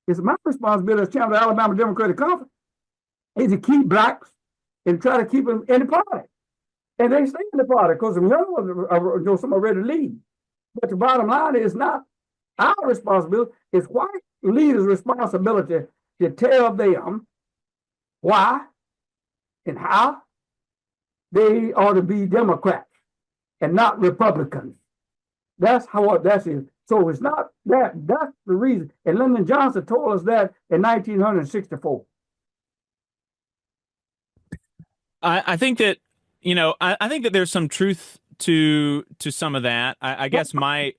[SPEAKER 1] It's my responsibility as chairman of the Alabama Democratic Conference is to keep blacks and try to keep them in the party. And they stay in the party because some young ones some are ready to leave. But the bottom line is not our responsibility, it's white leaders' responsibility to tell them why and how they ought to be Democrats and not Republicans. That's how that is. So it's not that. That's the reason. And Lyndon Johnson told us that in 1964.
[SPEAKER 3] I think that, I think that there's some truth to some of that. I guess I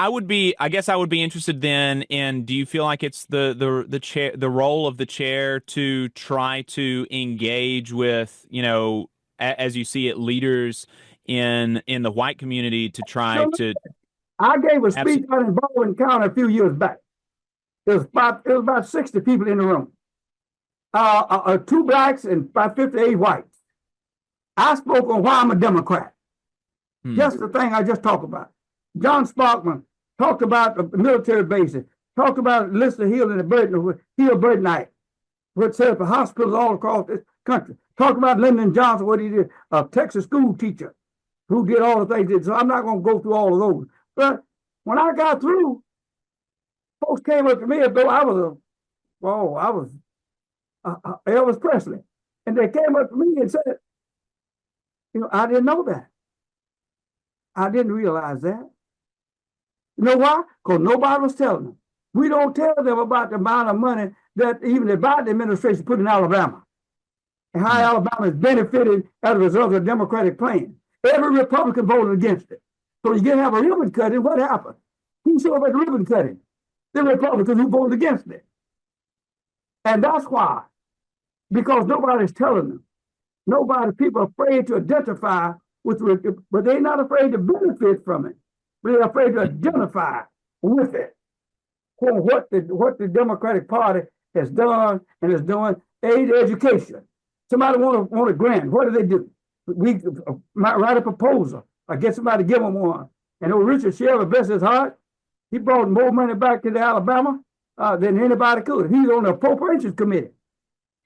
[SPEAKER 3] would be interested then in, do you feel like it's the chair, the role of the chair to try to engage with, as you see it, leaders in the white community to try to.
[SPEAKER 1] I gave a speech out in Baldwin County a few years back. It was about 60 people in the room. 2 blacks and about 58 whites. I spoke on why I'm a Democrat. Just the thing I just talked about. John Sparkman talked about the military bases, talked about Lister Hill and the Hill Burtonite, what set up hospitals all across this country. Talked about Lyndon Johnson, what he did, a Texas school teacher who did all the things he did. So I'm not going to go through all of those. But when I got through, folks came up to me as though I was Elvis Presley. And they came up to me and said, I didn't know that. I didn't realize that. You know why? Because nobody was telling them. We don't tell them about the amount of money that even the Biden administration put in Alabama and how Alabama is benefiting as a result of the Democratic plan. Every Republican voted against it. So you get to have a ribbon cutting, what happened? Who showed up at the ribbon cutting? The Republicans who voted against it. And that's why. Because nobody's telling them. People are afraid to identify with it, but they're not afraid to benefit from it. They're afraid to identify with it. For what the Democratic Party has done and is doing, aid education. Somebody want a grant. What do? We might write a proposal. I get somebody to give them one. And old Richard Shelby, bless his heart, he brought more money back to Alabama than anybody could. He's on the Appropriations Committee.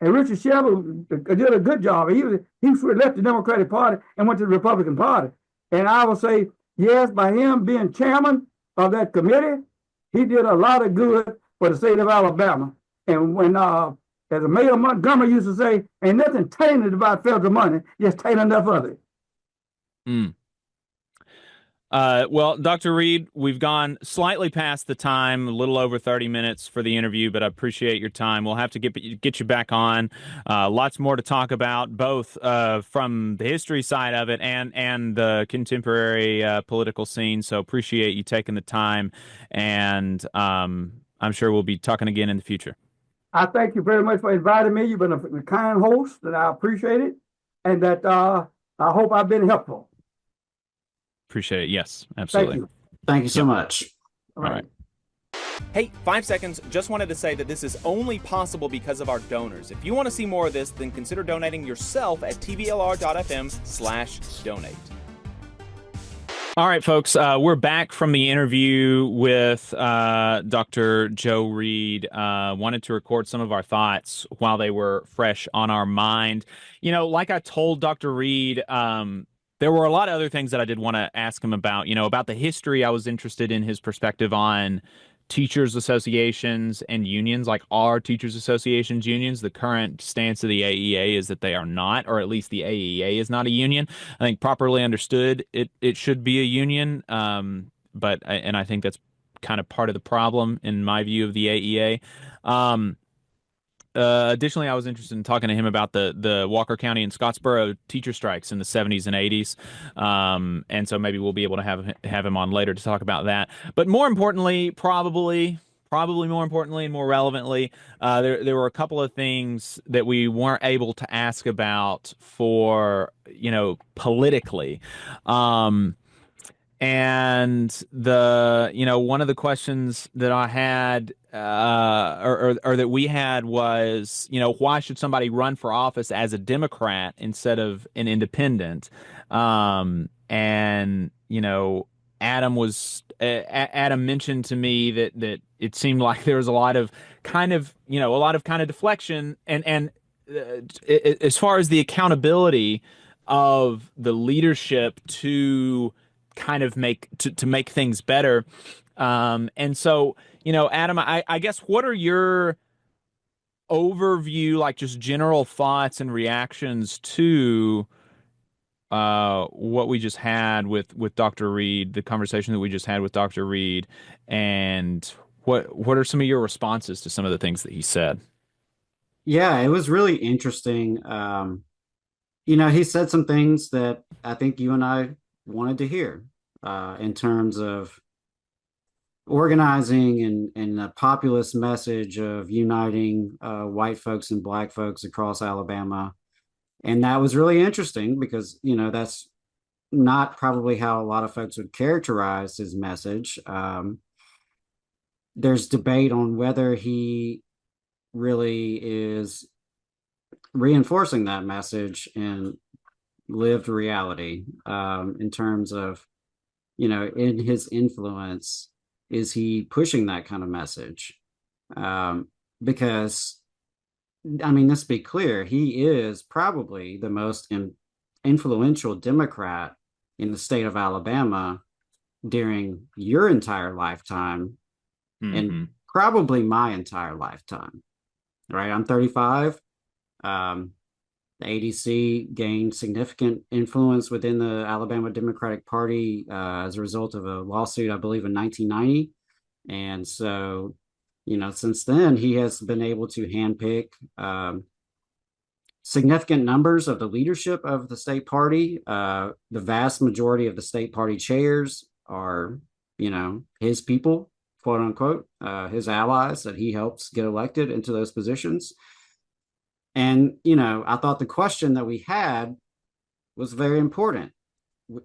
[SPEAKER 1] And Richard Shelby did a good job. He left the Democratic Party and went to the Republican Party. And I will say, yes, by him being chairman of that committee, he did a lot of good for the state of Alabama. And when, as Mayor Montgomery used to say, ain't nothing tainted about federal money, just tainted enough of it.
[SPEAKER 3] Mm. Well, Dr. Reed, we've gone slightly past the time, a little over 30 minutes for the interview, but I appreciate your time. We'll have to get you back on. Lots more to talk about, both from the history side of it and the contemporary political scene. So appreciate you taking the time, and I'm sure we'll be talking again in the future.
[SPEAKER 1] I thank you very much for inviting me. You've been a kind host, and I appreciate it, and that I hope I've been helpful.
[SPEAKER 3] Appreciate it. Yes, absolutely.
[SPEAKER 4] Thank you so much.
[SPEAKER 1] All right.
[SPEAKER 3] Hey, 5 seconds. Just wanted to say that this is only possible because of our donors. If you want to see more of this, then consider donating yourself at tvlr.fm/donate. All right, folks, we're back from the interview with Dr. Joe Reed. Wanted to record some of our thoughts while they were fresh on our mind. Like I told Dr. Reed, there were a lot of other things that I did want to ask him about. About the history. I was interested in his perspective on teachers associations and unions, like are teachers associations unions. The current stance of the AEA is that they are not, or at least the AEA is not a union. I think properly understood, it should be a union. But I think that's kind of part of the problem in my view of the AEA. Additionally, I was interested in talking to him about the Walker County and Scottsboro teacher strikes in the 70s and 80s. And so maybe we'll be able to have him on later to talk about that. But more importantly, probably more importantly and more relevantly, there were a couple of things that we weren't able to ask about for, politically. And one of the questions that I had, or that we had was, why should somebody run for office as a Democrat instead of an independent? Adam mentioned to me that it seemed like there was a lot of kind of deflection and as far as the accountability of the leadership to kind of make things better. And so, Adam, I guess, what are your overview, like just general thoughts and reactions to what we just had with Dr. Reed, the conversation that we just had with Dr. Reed, and what are some of your responses to some of the things that he said?
[SPEAKER 4] Yeah, it was really interesting. He said some things that I think you and I wanted to hear in terms of organizing and a populist message of uniting white folks and black folks across Alabama. And that was really interesting because, that's not probably how a lot of folks would characterize his message. There's debate on whether he really is reinforcing that message in lived reality, in terms of, in his influence is he pushing that kind of message? Because, I mean, let's be clear, he is probably the most influential Democrat in the state of Alabama during your entire lifetime and probably my entire lifetime, right? I'm 35. The ADC gained significant influence within the Alabama Democratic Party as a result of a lawsuit, I believe, in 1990. And so, since then, he has been able to handpick significant numbers of the leadership of the state party. The vast majority of the state party chairs are, his people, quote unquote, his allies that he helps get elected into those positions. And, I thought the question that we had was very important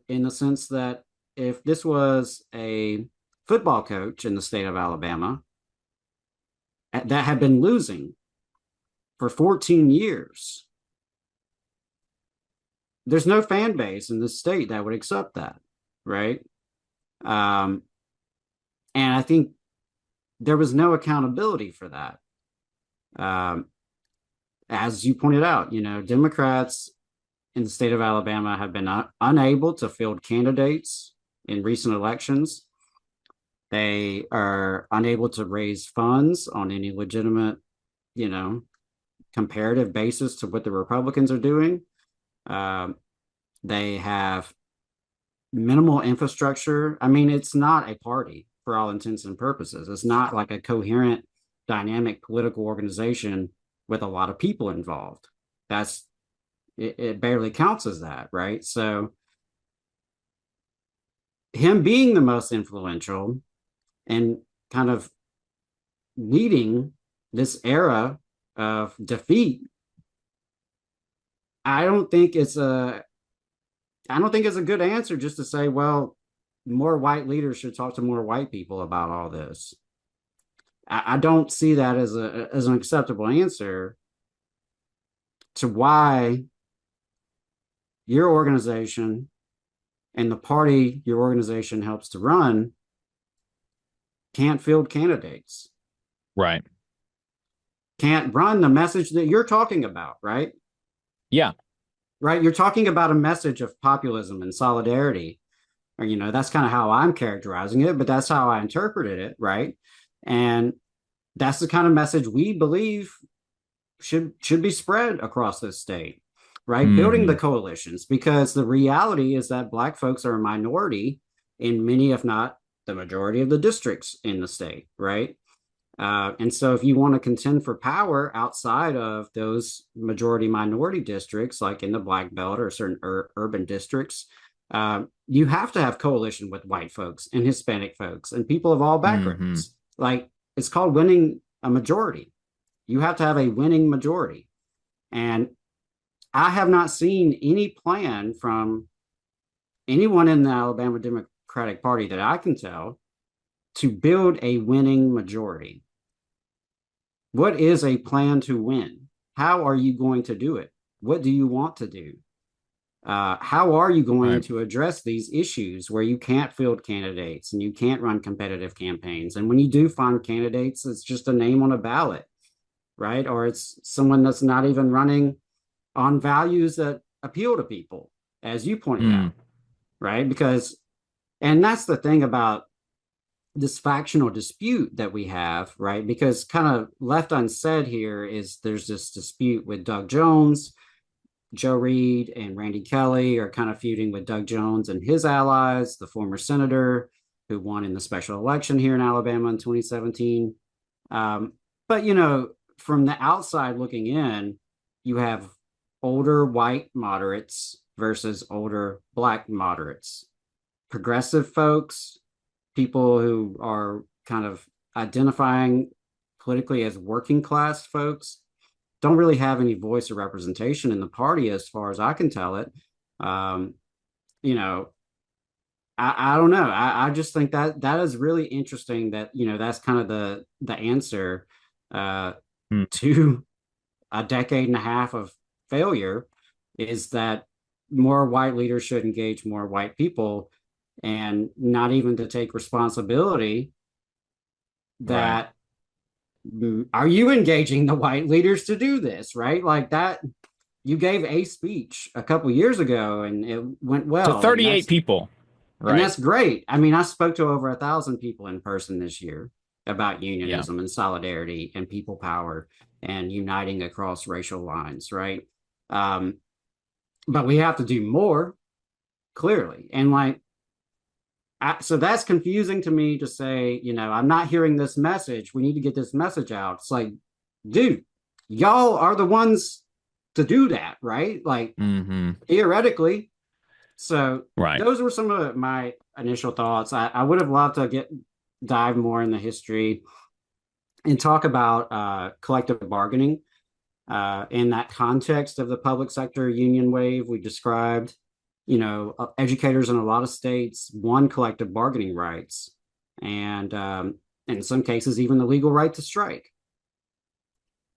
[SPEAKER 4] in the sense that if this was a football coach in the state of Alabama that had been losing for 14 years, there's no fan base in the state that would accept that, right? And I think there was no accountability for that. As you pointed out, Democrats in the state of Alabama have been unable to field candidates in recent elections. They are unable to raise funds on any legitimate, comparative basis to what the Republicans are doing. They have minimal infrastructure. I mean, it's not a party for all intents and purposes. It's not like a coherent, dynamic political organization with a lot of people involved. It barely counts as that, right? So him being the most influential and kind of leading this era of defeat, I don't think it's a good answer just to say, well, more white leaders should talk to more white people about all this. I don't see that as an acceptable answer to why your organization and the party your organization helps to run can't field candidates.
[SPEAKER 3] Right.
[SPEAKER 4] Can't run the message that you're talking about, right?
[SPEAKER 3] Yeah.
[SPEAKER 4] Right. You're talking about a message of populism and solidarity. Or, that's kind of how I'm characterizing it, but that's how I interpreted it, right? And that's the kind of message we believe should be spread across this state, right? Building the coalitions, because the reality is that Black folks are a minority in many, if not the majority of the districts in the state, right? And so if you want to contend for power outside of those majority minority districts, like in the Black Belt or certain urban districts, you have to have coalition with white folks and Hispanic folks and people of all backgrounds. Like, it's called winning a majority. You have to have a winning majority. And I have not seen any plan from anyone in the Alabama Democratic Party that I can tell to build a winning majority. What is a plan to win? How are you going to do it? What do you want to do? How are you going to address these issues where you can't field candidates and you can't run competitive campaigns? And when you do find candidates, it's just a name on a ballot, right? Or it's someone that's not even running on values that appeal to people, as you pointed out, right? And that's the thing about this factional dispute that we have, right? Because kind of left unsaid here is there's this dispute with Doug Jones. Joe Reed and Randy Kelly are kind of feuding with Doug Jones and his allies, the former senator who won in the special election here in Alabama in 2017. But, from the outside looking in, you have older white moderates versus older Black moderates, progressive folks, people who are kind of identifying politically as working class folks, don't really have any voice or representation in the party as far as I can tell it. I don't know. I just think that is really interesting that, that's kind of the answer to a decade and a half of failure, is that more white leaders should engage more white people, and not even to take responsibility that are you engaging the white leaders to do this, right? Like that, you gave a speech a couple years ago and it went well.
[SPEAKER 3] To 38 people.
[SPEAKER 4] And
[SPEAKER 3] Right.
[SPEAKER 4] that's great. I mean, I spoke to over 1,000 people in person this year about unionism and solidarity and people power and uniting across racial lines, right? But we have to do more, clearly. And like, so that's confusing to me to say, I'm not hearing this message. We need to get this message out. It's like, dude, y'all are the ones to do that, right? Like, theoretically. So those were some of my initial thoughts. I would have loved to dive more in the history and talk about collective bargaining in that context of the public sector union wave we described. Educators in a lot of states won collective bargaining rights, and in some cases, even the legal right to strike.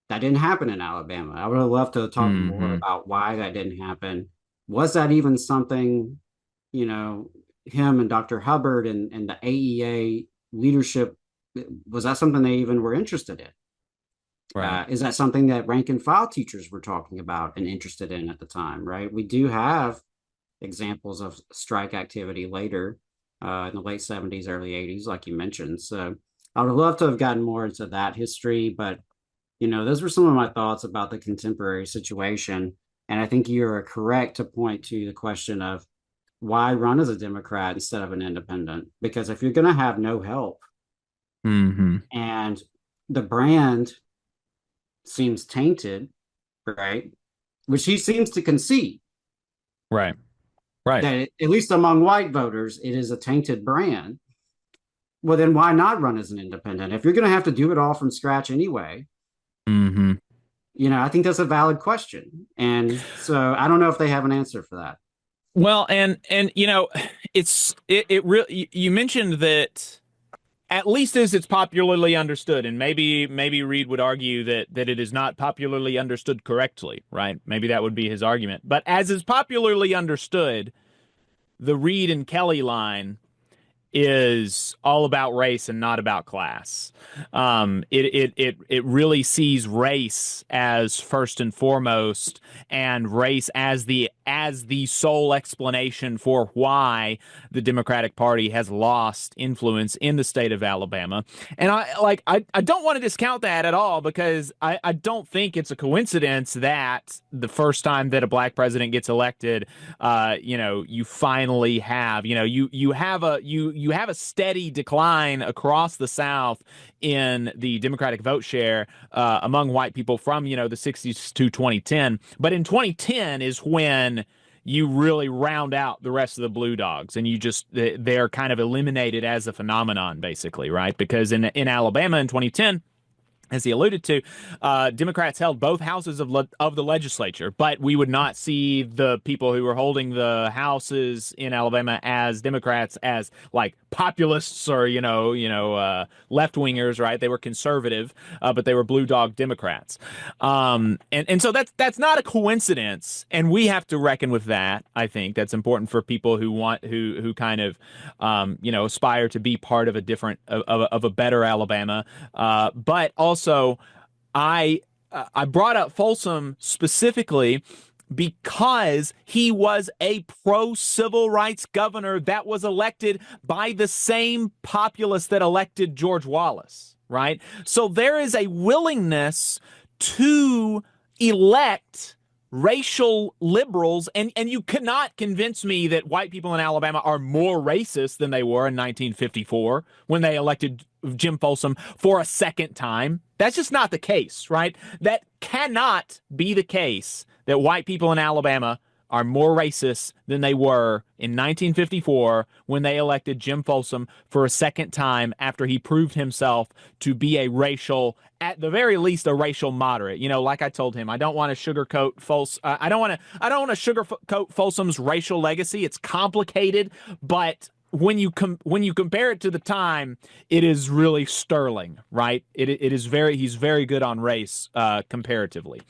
[SPEAKER 4] That didn't happen in Alabama. I would have loved to talk more about why that didn't happen. Was that even something, him and Dr. Hubbard and the AEA leadership, was that something they even were interested in? Right. Is that something that rank and file teachers were talking about and interested in at the time, right? We do have examples of strike activity later in the late 70s, early 80s, like you mentioned. So I would have loved to have gotten more into that history, but, those were some of my thoughts about the contemporary situation. And I think you're correct to point to the question of why run as a Democrat instead of an independent? Because if you're going to have no help and the brand seems tainted, right? Which he seems to concede.
[SPEAKER 3] Right.
[SPEAKER 4] That at least among white voters, it is a tainted brand. Well, then why not run as an independent? If you're going to have to do it all from scratch anyway, I think that's a valid question. And so I don't know if they have an answer for that.
[SPEAKER 3] Well, and it really, you mentioned that at least as it's popularly understood, and maybe Reed would argue that it is not popularly understood correctly, right? Maybe that would be his argument. But as is popularly understood, the Reed and Kelly line is all about race and not about class. It really sees race as first and foremost, and race as the sole explanation for why the Democratic Party has lost influence in the state of Alabama. And I don't want to discount that at all, because I don't think it's a coincidence that the first time that a black president gets elected, you finally have, you have a steady decline across the South in the Democratic vote share among white people from, the 60s to 2010. But in 2010 is when you really round out the rest of the blue dogs, and they're kind of eliminated as a phenomenon, basically, right? Because in Alabama in 2010, as he alluded to, Democrats held both houses of the legislature, but we would not see the people who were holding the houses in Alabama as Democrats as like populists or left wingers, right? They were conservative, but they were blue dog Democrats, and so that's not a coincidence, and we have to reckon with that. I think that's important for people who kind of aspire to be part of a different of a better Alabama, but also, I brought up Folsom specifically because he was a pro-civil rights governor that was elected by the same populace that elected George Wallace, right? So there is a willingness to elect racial liberals, and you cannot convince me that white people in Alabama are more racist than they were in 1954 when they elected Jim Folsom for a second time. That's just not the case, right? That cannot be the case, that white people in Alabama are more racist than they were in 1954 when they elected Jim Folsom for a second time after he proved himself to be a racial, at the very least, a racial moderate. Like I told him, I don't want to sugarcoat I don't want to sugarcoat Folsom's racial legacy. It's complicated, but when you compare it to the time, it is really sterling, right? He's very good on race comparatively.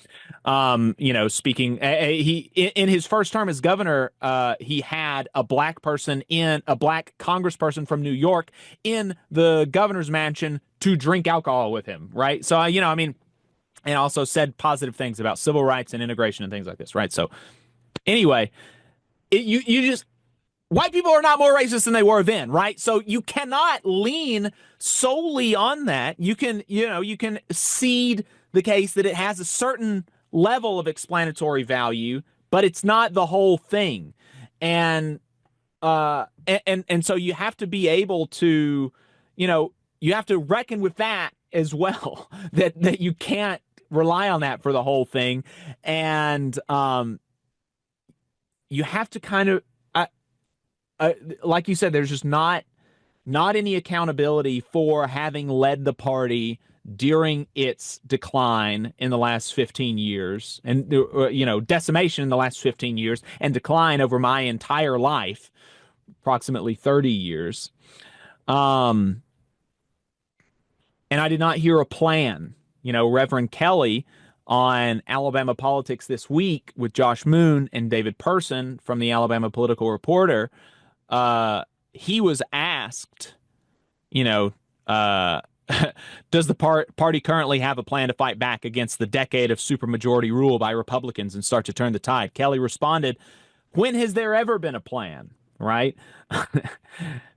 [SPEAKER 3] Speaking he in his first term as governor, he had a black congressperson from New York in the governor's mansion to drink alcohol with him, right? So and also said positive things about civil rights and integration and things like this, right? So anyway, white people are not more racist than they were then, right? So you cannot lean solely on that. You can cede the case that it has a certain level of explanatory value, but it's not the whole thing. And so you have to be able to, you have to reckon with that as well, that you can't rely on that for the whole thing. And you have to kind of, like you said, there's just not any accountability for having led the party during its decline in the last 15 years and, decimation in the last 15 years and decline over my entire life, approximately 30 years. And I did not hear a plan. Reverend Kelly on Alabama politics this week with Josh Moon and David Person from the Alabama Political Reporter, he was asked, does the party currently have a plan to fight back against the decade of supermajority rule by Republicans and start to turn the tide? Kelly responded, when has there ever been a plan? Right?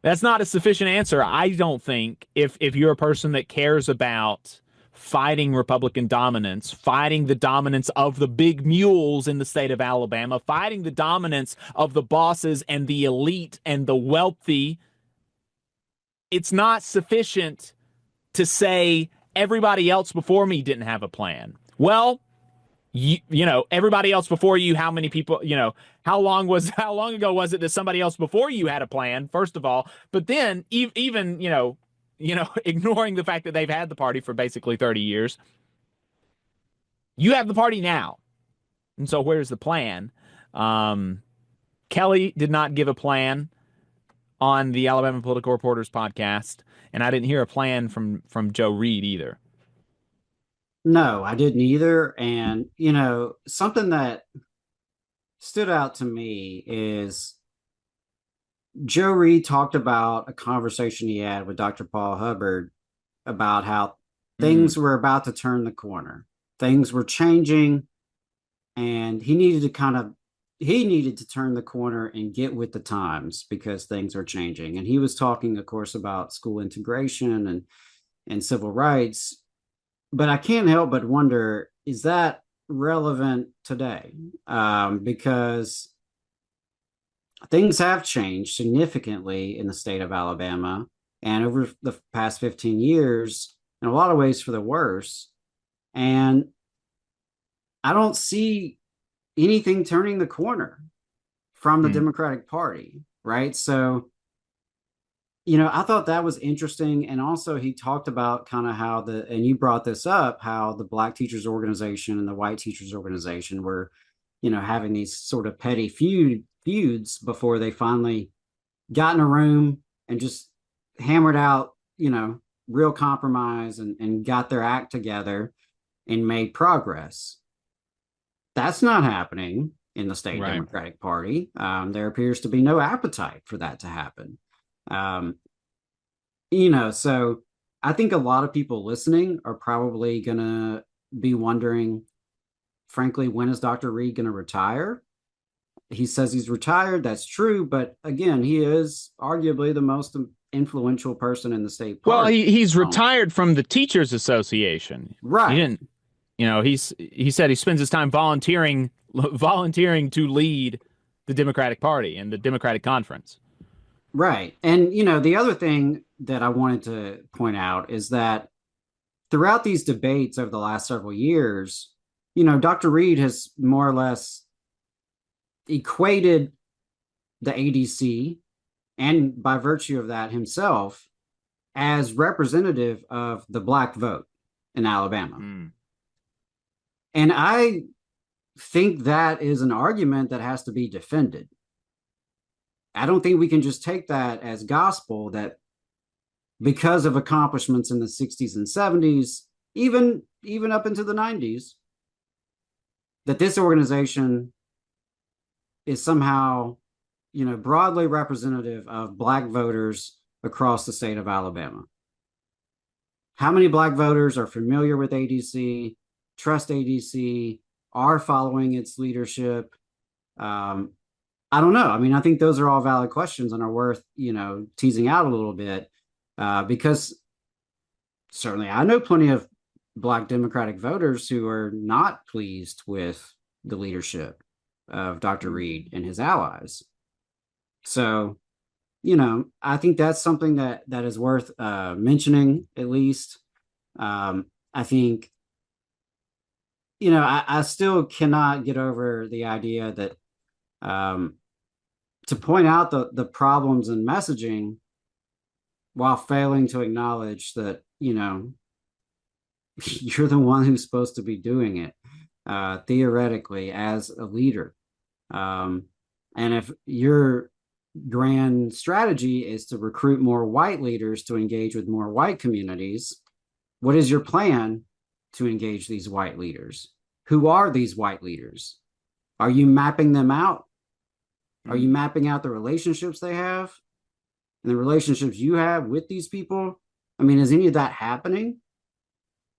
[SPEAKER 3] That's not a sufficient answer, I don't think, if you're a person that cares about fighting Republican dominance, fighting the dominance of the big mules in the state of Alabama, fighting the dominance of the bosses and the elite and the wealthy. It's not sufficient to say everybody else before me didn't have a plan. Well, everybody else before you, how many people, how long ago was it that somebody else before you had a plan, first of all? But then even, ignoring the fact that they've had the party for basically 30 years, you have the party now. And so where's the plan? Kelly did not give a plan on the Alabama Political Reporters podcast, and I didn't hear a plan from Joe Reed either.
[SPEAKER 4] No, I didn't either. And, something that stood out to me is Joe Reed talked about a conversation he had with Dr. Paul Hubbard about how things were about to turn the corner. Things were changing, and he needed to turn the corner and get with the times because things are changing. And he was talking, of course, about school integration and civil rights. But I can't help but wonder, is that relevant today? Because things have changed significantly in the state of Alabama, and over the past 15 years, in a lot of ways for the worse. And I don't see anything turning the corner from the Democratic Party, right? So, I thought that was interesting. And also he talked about kind of how and you brought this up, how the Black Teachers Organization and the White Teachers Organization were, having these sort of petty feuds before they finally got in a room and just hammered out, real compromise and got their act together and made progress. That's not happening in the state Democratic Party. There appears to be no appetite for that to happen. So I think a lot of people listening are probably going to be wondering, frankly, when is Dr. Reed going to retire? He says he's retired. That's true. But again, he is arguably the most influential person in the state party.
[SPEAKER 3] Well, he's retired from the Teachers Association.
[SPEAKER 4] Right.
[SPEAKER 3] He didn't, he said he spends his time volunteering to lead the Democratic Party and the Democratic Conference.
[SPEAKER 4] Right. And, the other thing that I wanted to point out is that throughout these debates over the last several years, Dr. Reed has more or less equated the ADC, and by virtue of that himself, as representative of the Black vote in Alabama. And I think that is an argument that has to be defended. I don't think we can just take that as gospel that because of accomplishments in the 60s and 70s, even up into the 90s, that this organization is somehow, broadly representative of Black voters across the state of Alabama. How many Black voters are familiar with ADC, trust ADC, are following its leadership? I don't know. I mean, I think those are all valid questions and are worth, teasing out a little bit, because certainly I know plenty of Black Democratic voters who are not pleased with the leadership of Dr. Reed and his allies. So, I think that's something that is worth mentioning, at least. I think, I still cannot get over the idea that to point out the problems in messaging while failing to acknowledge that, you're the one who's supposed to be doing it, theoretically, as a leader. And if your grand strategy is to recruit more white leaders to engage with more white communities, what is your plan to engage these white leaders? Who are these white leaders? Are you mapping them out? Are you mapping out the relationships they have and the relationships you have with these people? I mean, is any of that happening?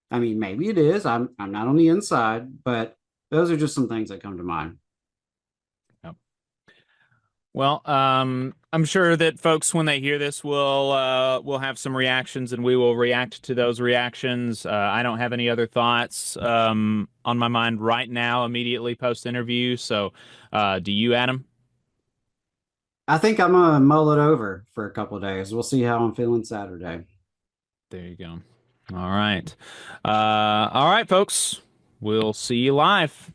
[SPEAKER 4] I mean, maybe it is. I'm not on the inside, but those are just some things that come to mind.
[SPEAKER 3] Yep. Well, I'm sure that folks, when they hear this, will have some reactions, and we will react to those reactions. I don't have any other thoughts on my mind right now, immediately post interview. So, do you, Adam?
[SPEAKER 4] I think I'm gonna mull it over for a couple of days. We'll see how I'm feeling Saturday.
[SPEAKER 3] There you go. All right. All right, folks. We'll see you live.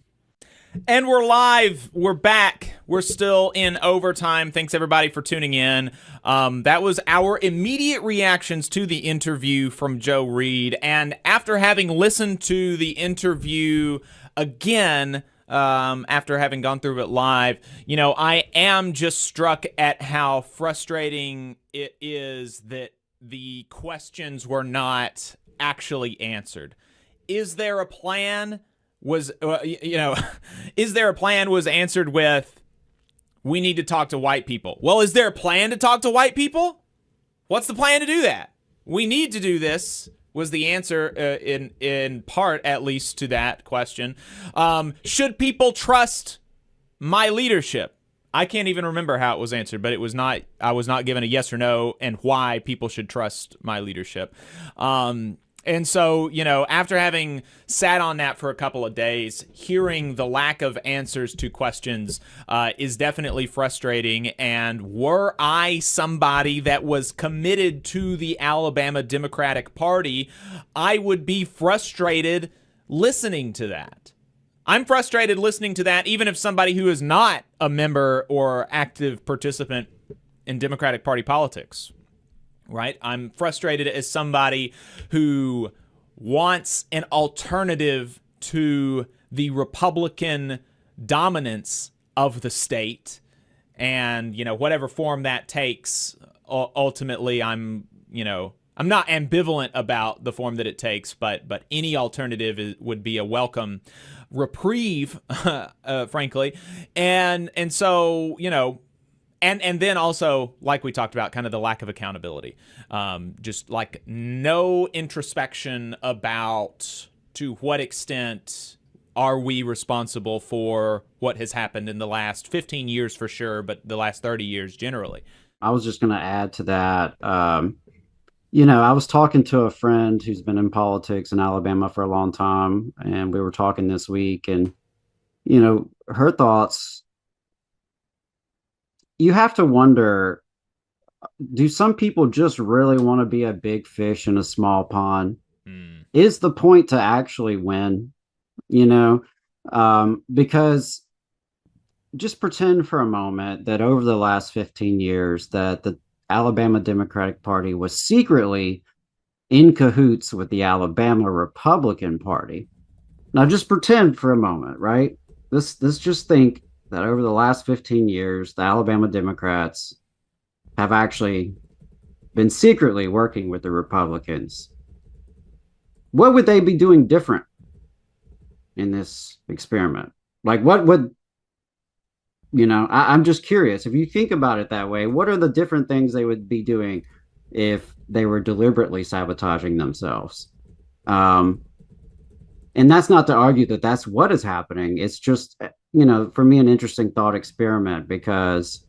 [SPEAKER 3] And we're live. We're back. We're still in overtime. Thanks, everybody, for tuning in. That was our immediate reactions to the interview from Joe Reed. And after having listened to the interview again, after having gone through it live, I am just struck at how frustrating it is that the questions were not actually answered. Is there a plan? Is there a plan was answered with, we need to talk to white people. Well, is there a plan to talk to white people? What's the plan to do that? We need to do this was the answer in part, at least, to that question. Should people trust my leadership? I can't even remember how it was answered, but I was not given a yes or no and why people should trust my leadership. And so, after having sat on that for a couple of days, hearing the lack of answers to questions is definitely frustrating. And were I somebody that was committed to the Alabama Democratic Party, I would be frustrated listening to that. I'm frustrated listening to that, even if somebody who is not a member or active participant in Democratic Party politics. Right? I'm frustrated as somebody who wants an alternative to the Republican dominance of the state. And, whatever form that takes, ultimately, I'm not ambivalent about the form that it takes, but any alternative would be a welcome reprieve, frankly. And so, And then also, like we talked about, kind of the lack of accountability. Just like no introspection about to what extent are we responsible for what has happened in the last 15 years for sure, but the last 30 years generally.
[SPEAKER 4] I was just going to add to that. I was talking to a friend who's been in politics in Alabama for a long time, and we were talking this week, and, her thoughts. You have to wonder, do some people just really want to be a big fish in a small pond? Is the point to actually win? Because just pretend for a moment that over the last 15 years that the Alabama Democratic Party was secretly in cahoots with the Alabama Republican Party. Now just pretend for a moment, right? Let's just think that over the last 15 years, the Alabama Democrats have actually been secretly working with the Republicans, what would they be doing different in this experiment? Like, what would, I'm just curious. If you think about it that way, what are the different things they would be doing if they were deliberately sabotaging themselves? And that's not to argue that that's what is happening. It's just, for me, an interesting thought experiment because,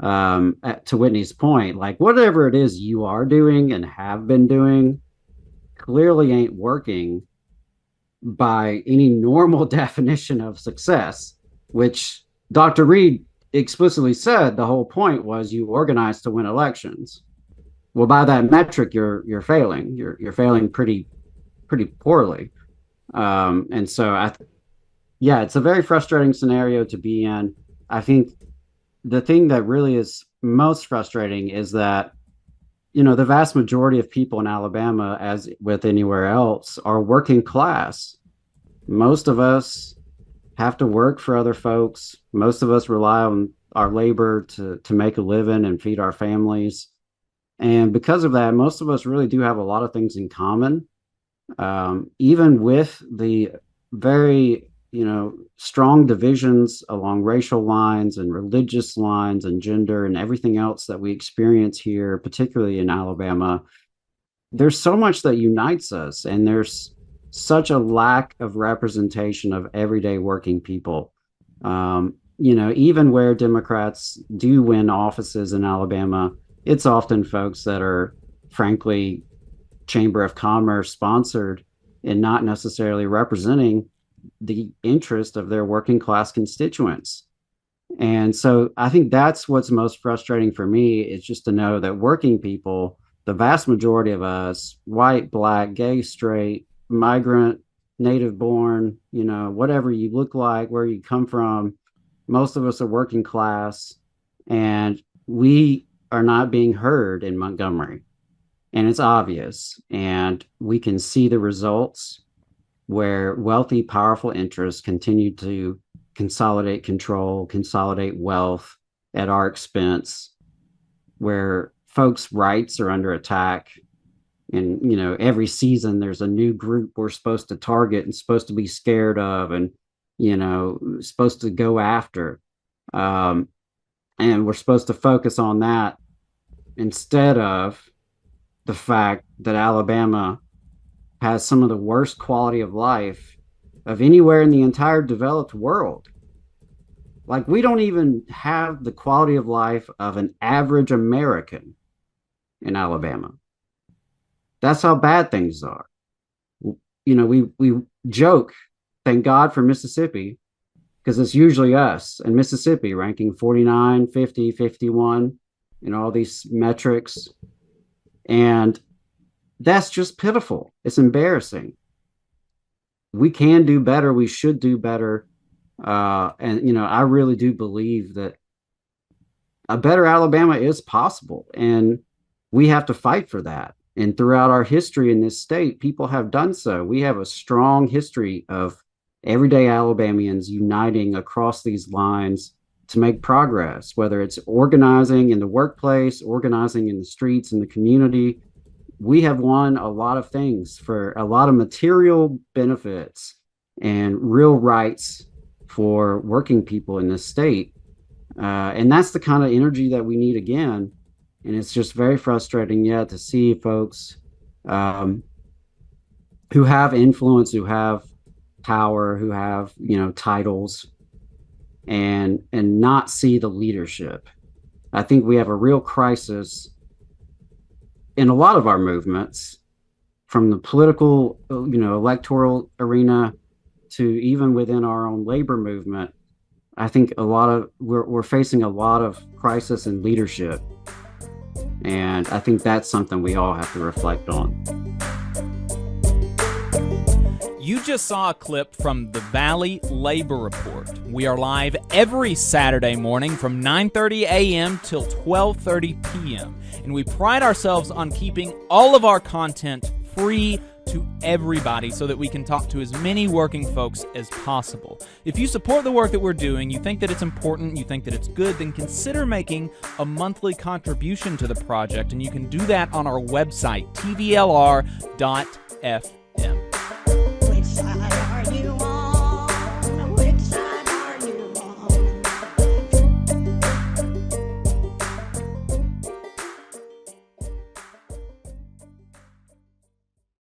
[SPEAKER 4] to Whitney's point, like whatever it is you are doing and have been doing clearly ain't working by any normal definition of success, which Dr. Reed explicitly said the whole point was you organize to win elections. Well, by that metric, you're failing. You're failing pretty poorly. And so it's a very frustrating scenario to be in. I think the thing that really is most frustrating is that, the vast majority of people in Alabama, as with anywhere else, are working class. Most of us have to work for other folks. Most of us rely on our labor to make a living and feed our families. And because of that, most of us really do have a lot of things in common. Even with the very, strong divisions along racial lines and religious lines and gender and everything else that we experience here, particularly in Alabama, there's so much that unites us, and there's such a lack of representation of everyday working people. Even where Democrats do win offices in Alabama, it's often folks that are, frankly, Chamber of Commerce sponsored and not necessarily representing the interest of their working class constituents. And so I think that's what's most frustrating for me, is just to know that working people, the vast majority of us, white, black, gay, straight, migrant, native born, whatever you look like, where you come from, most of us are working class, and we are not being heard in Montgomery. And it's obvious, and we can see the results where wealthy, powerful interests continue to consolidate control, consolidate wealth at our expense, where folks' rights are under attack. And, every season there's a new group we're supposed to target and supposed to be scared of and, supposed to go after. And we're supposed to focus on that instead of the fact that Alabama has some of the worst quality of life of anywhere in the entire developed world. Like, we don't even have the quality of life of an average American in Alabama. That's how bad things are. We joke, thank God for Mississippi, because it's usually us and Mississippi ranking 49, 50, 51 in all these metrics. And that's just pitiful. It's embarrassing. We can do better. We should do better. And I really do believe that a better Alabama is possible, and we have to fight for that. And throughout our history in this state, people have done so. We have a strong history of everyday Alabamians uniting across these lines to make progress, whether it's organizing in the workplace, organizing in the streets, in the community. We have won a lot of things for a lot of material benefits and real rights for working people in this state. And that's the kind of energy that we need again. And it's just very frustrating yet to see folks who have influence, who have power, who have, titles, and not see the leadership. I think we have a real crisis in a lot of our movements, from the political, electoral arena to even within our own labor movement. I think we're facing a lot of crisis in leadership. And I think that's something we all have to reflect on.
[SPEAKER 3] You just saw a clip from the Valley Labor Report. We are live every Saturday morning from 9:30 a.m. till 12:30 p.m. And we pride ourselves on keeping all of our content free to everybody so that we can talk to as many working folks as possible. If you support the work that we're doing, you think that it's important, you think that it's good, then consider making a monthly contribution to the project, and you can do that on our website, tvlr.fm.
[SPEAKER 2] Which side are you on?